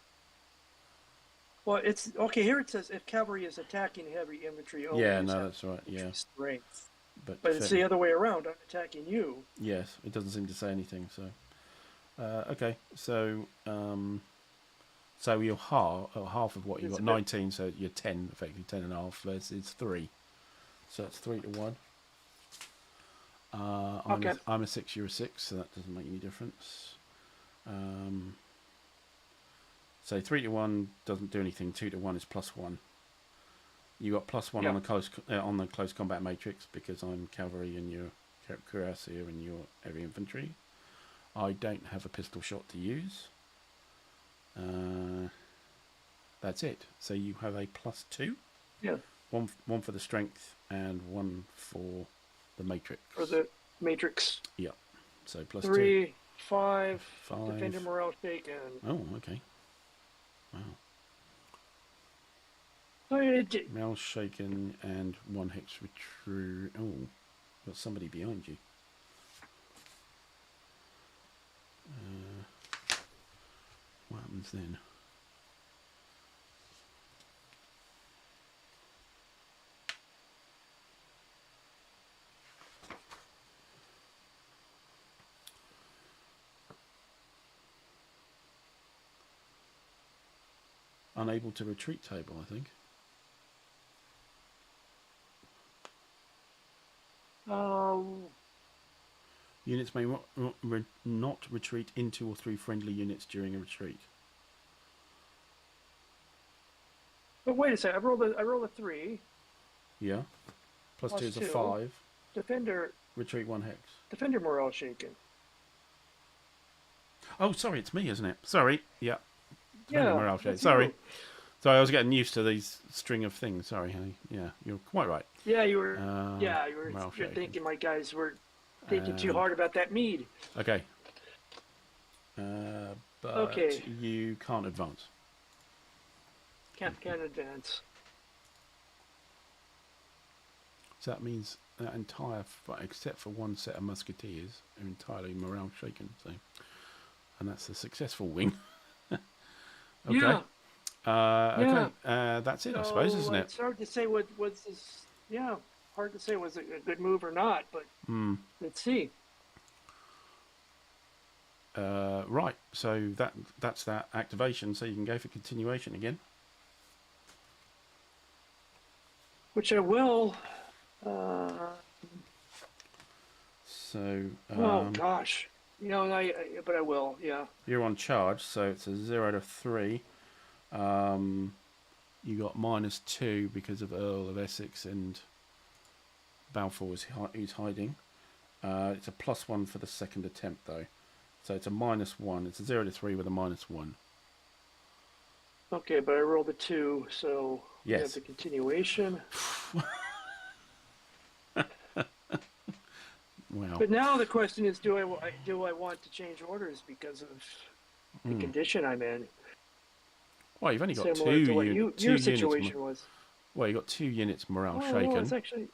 [SPEAKER 2] Well, it's okay. Here it says if cavalry is attacking heavy infantry only.
[SPEAKER 1] Yeah, no, that's right. Yeah,
[SPEAKER 2] strength.
[SPEAKER 1] But
[SPEAKER 2] it's the other way around. I'm attacking you.
[SPEAKER 1] Yes, it doesn't seem to say anything. So, okay, so you're half of what you got. 19, so you're 10, effectively 10.5 versus 3. So that's 3-1.
[SPEAKER 2] Okay.
[SPEAKER 1] I'm a 6, you're a 6, so that doesn't make any difference. So 3-1 doesn't do anything. 2-1 is +1. You got +1 on the close combat matrix because I'm cavalry and you're cuirassier and you're heavy infantry. I don't have a pistol shot to use. That's it. So you have a +2.
[SPEAKER 2] Yeah.
[SPEAKER 1] One for the strength and 1 for the matrix.
[SPEAKER 2] For the matrix.
[SPEAKER 1] Yeah. So +2.
[SPEAKER 2] 3, 5.
[SPEAKER 1] 5.
[SPEAKER 2] Defender morale shaken.
[SPEAKER 1] Oh, okay. Wow. Morale shaken and 1 hex retreat. Oh, got somebody behind you. What happens then? Unable to retreat table, I think. Units may not retreat into or through friendly units during a retreat.
[SPEAKER 2] But wait a second. I roll a 3.
[SPEAKER 1] Yeah. +2 is a 5.
[SPEAKER 2] Defender.
[SPEAKER 1] Retreat 1 hex.
[SPEAKER 2] Defender morale shaken.
[SPEAKER 1] Oh, sorry, it's me, isn't it? Sorry. Yeah.
[SPEAKER 2] Yeah.
[SPEAKER 1] Morale shaken. Sorry. Sorry, I was getting used to these string of things. Sorry. Yeah, you're quite right.
[SPEAKER 2] Yeah, you were. You're thinking my guys were thinking too hard about that mead.
[SPEAKER 1] Okay. But you can't advance.
[SPEAKER 2] Can't advance.
[SPEAKER 1] So that means that entire, except for 1 set of musketeers, are entirely morale shaken. So, and that's the successful wing. Okay.
[SPEAKER 2] Yeah.
[SPEAKER 1] Okay. That's it, I suppose, isn't it?
[SPEAKER 2] It's hard to say was this. Yeah, hard to say was it a good move or not, but let's see.
[SPEAKER 1] Right, so that's that activation, so you can go for continuation again.
[SPEAKER 2] Which I will.
[SPEAKER 1] So.
[SPEAKER 2] Oh gosh, but I will. Yeah.
[SPEAKER 1] You're on charge, so it's a 0 to 3. You got -2 because of Earl of Essex and Balfour who's hiding. It's a +1 for the second attempt though, so it's a -1. It's a 0 to 3 with a -1.
[SPEAKER 2] Okay, but I rolled a 2, so we have
[SPEAKER 1] Yes.
[SPEAKER 2] the continuation.
[SPEAKER 1] Wow.
[SPEAKER 2] But now the question is, do I want to change orders because of the condition I'm in?
[SPEAKER 1] Well, you've only got
[SPEAKER 2] Similar to what your
[SPEAKER 1] units.
[SPEAKER 2] situation was.
[SPEAKER 1] Well, you got 2 units morale
[SPEAKER 2] Oh,
[SPEAKER 1] shaken.
[SPEAKER 2] well, it's actually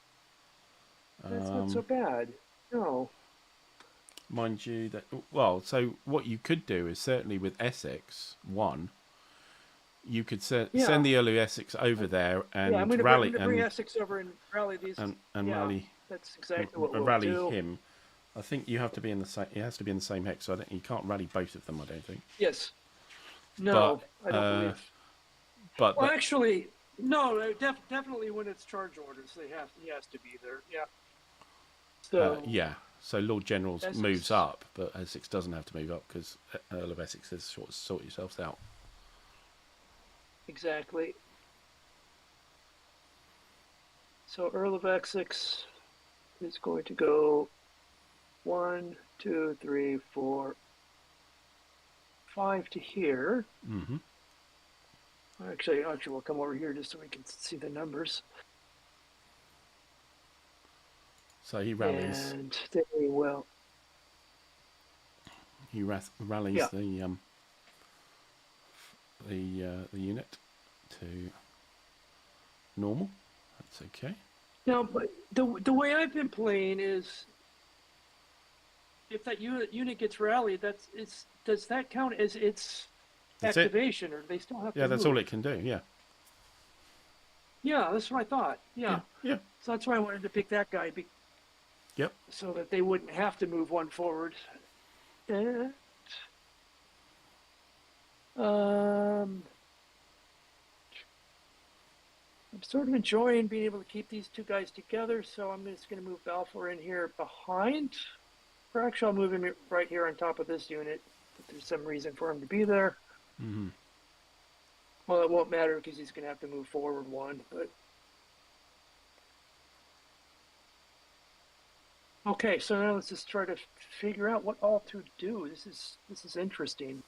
[SPEAKER 2] that's not so bad. No.
[SPEAKER 1] Mind you that so what you could do is certainly with Essex 1. You could send the Earl of Essex over there and
[SPEAKER 2] I'm going to bring Essex over and rally these.
[SPEAKER 1] And rally.
[SPEAKER 2] That's exactly what we'll
[SPEAKER 1] rally
[SPEAKER 2] do.
[SPEAKER 1] him. I think you have to be in the same. It has to be in the same hex, so you can't rally both of them. I don't think.
[SPEAKER 2] Yes. No, I don't believe.
[SPEAKER 1] But
[SPEAKER 2] actually, no. Definitely when it's charge orders, he has to be there. Yeah. So
[SPEAKER 1] So Lord General's Essex moves up, but Essex doesn't have to move up because Earl of Essex says sort yourselves out.
[SPEAKER 2] Exactly. So Earl of Essex is going to go 1, 2, 3, 4, 5 to here.
[SPEAKER 1] Mm-hmm.
[SPEAKER 2] Actually, we'll come over here just so we can see the numbers.
[SPEAKER 1] So he rallies.
[SPEAKER 2] And they will.
[SPEAKER 1] He rallies the unit to normal. That's okay.
[SPEAKER 2] Now, but the way I've been playing is, if that unit gets rallied, does that count as its activation, or do they still have to?
[SPEAKER 1] Yeah, that's all it can do. Yeah.
[SPEAKER 2] Yeah, that's what I thought. Yeah. So that's why I wanted to pick that guy.
[SPEAKER 1] Yep.
[SPEAKER 2] So that they wouldn't have to move one forward. And, I'm sort of enjoying being able to keep these two guys together, so I'm just going to move Balfour in here behind. Or actually, I'll move him right here on top of this unit if there's some reason for him to be there.
[SPEAKER 1] Mm-hmm.
[SPEAKER 2] Well, it won't matter because he's going to have to move forward one, but... Okay, so now let's just try to figure out what all to do. This is interesting.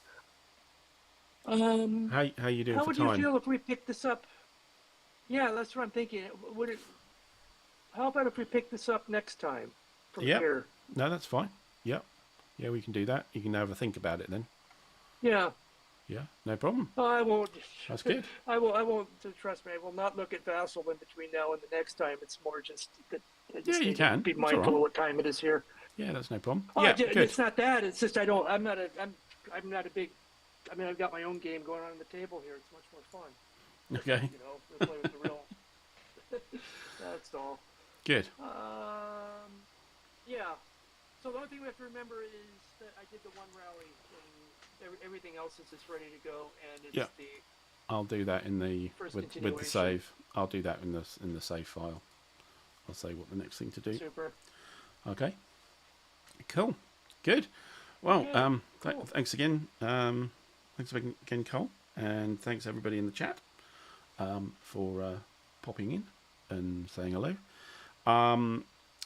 [SPEAKER 1] How you doing for time?
[SPEAKER 2] How would you feel if we picked this up? Yeah, that's what I'm thinking. How about if we pick this up next time from here?
[SPEAKER 1] No, that's fine. Yep. Yeah, we can do that. You can have a think about it then.
[SPEAKER 2] Yeah.
[SPEAKER 1] Yeah, no problem.
[SPEAKER 2] I won't.
[SPEAKER 1] That's good.
[SPEAKER 2] I won't. Trust me, I will not look at Vassal in between now and the next time. It's more just that.
[SPEAKER 1] You can
[SPEAKER 2] be mindful of what time it is here.
[SPEAKER 1] Yeah, that's no problem.
[SPEAKER 2] Good. It's not that. It's just I'm not a big. I mean, I've got my own game going on the table here. It's much more fun.
[SPEAKER 1] Okay.
[SPEAKER 2] We'll play with the real. That's all.
[SPEAKER 1] Good.
[SPEAKER 2] Yeah. So the only thing we have to remember is that I did the one rally, and everything else is just ready to go, and it's the.
[SPEAKER 1] I'll do that in the with the save. I'll do that in the save file. I'll say what the next thing to do.
[SPEAKER 2] Super.
[SPEAKER 1] Okay. Cool. Good. Well,
[SPEAKER 2] cool.
[SPEAKER 1] Thanks again. Thanks again, Cole, and thanks everybody in the chat for popping in and saying hello.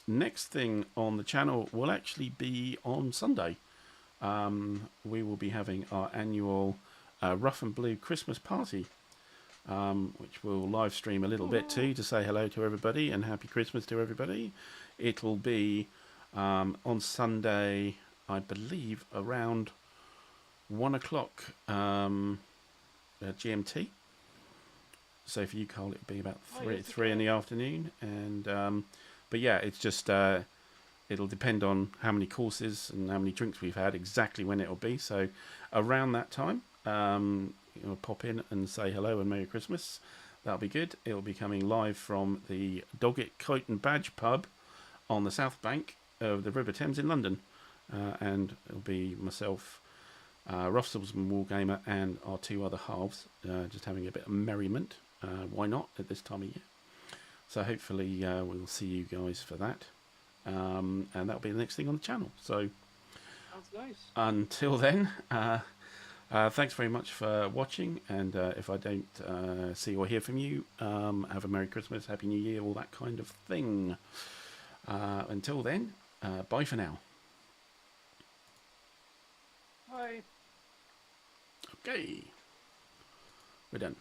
[SPEAKER 1] Next thing on the channel will actually be on Sunday. We will be having our annual Rough and Blue Christmas party, which we'll live stream a little bit too to say hello to everybody and happy Christmas to everybody. It will be on Sunday, I believe, around 1 o'clock GMT. So for you, Cole, it'll be about three in the afternoon. And but yeah, it's just it'll depend on how many courses and how many drinks we've had, exactly when it'll be. So around that time, pop in and say hello and Merry Christmas. That'll be good. It'll be coming live from the Doggett Coat and Badge pub on the south bank of the River Thames in London. and it'll be myself, Rough Swordsman Wargamer, and our two other halves, just having a bit of merriment. Why not at this time of year? So hopefully we'll see you guys for that, and that'll be the next thing on the channel. So
[SPEAKER 3] sounds nice.
[SPEAKER 1] Until then, thanks very much for watching, and if I don't see or hear from you, have a Merry Christmas, Happy New Year, all that kind of thing. Until then, bye for now.
[SPEAKER 3] Bye.
[SPEAKER 1] Okay, we're done.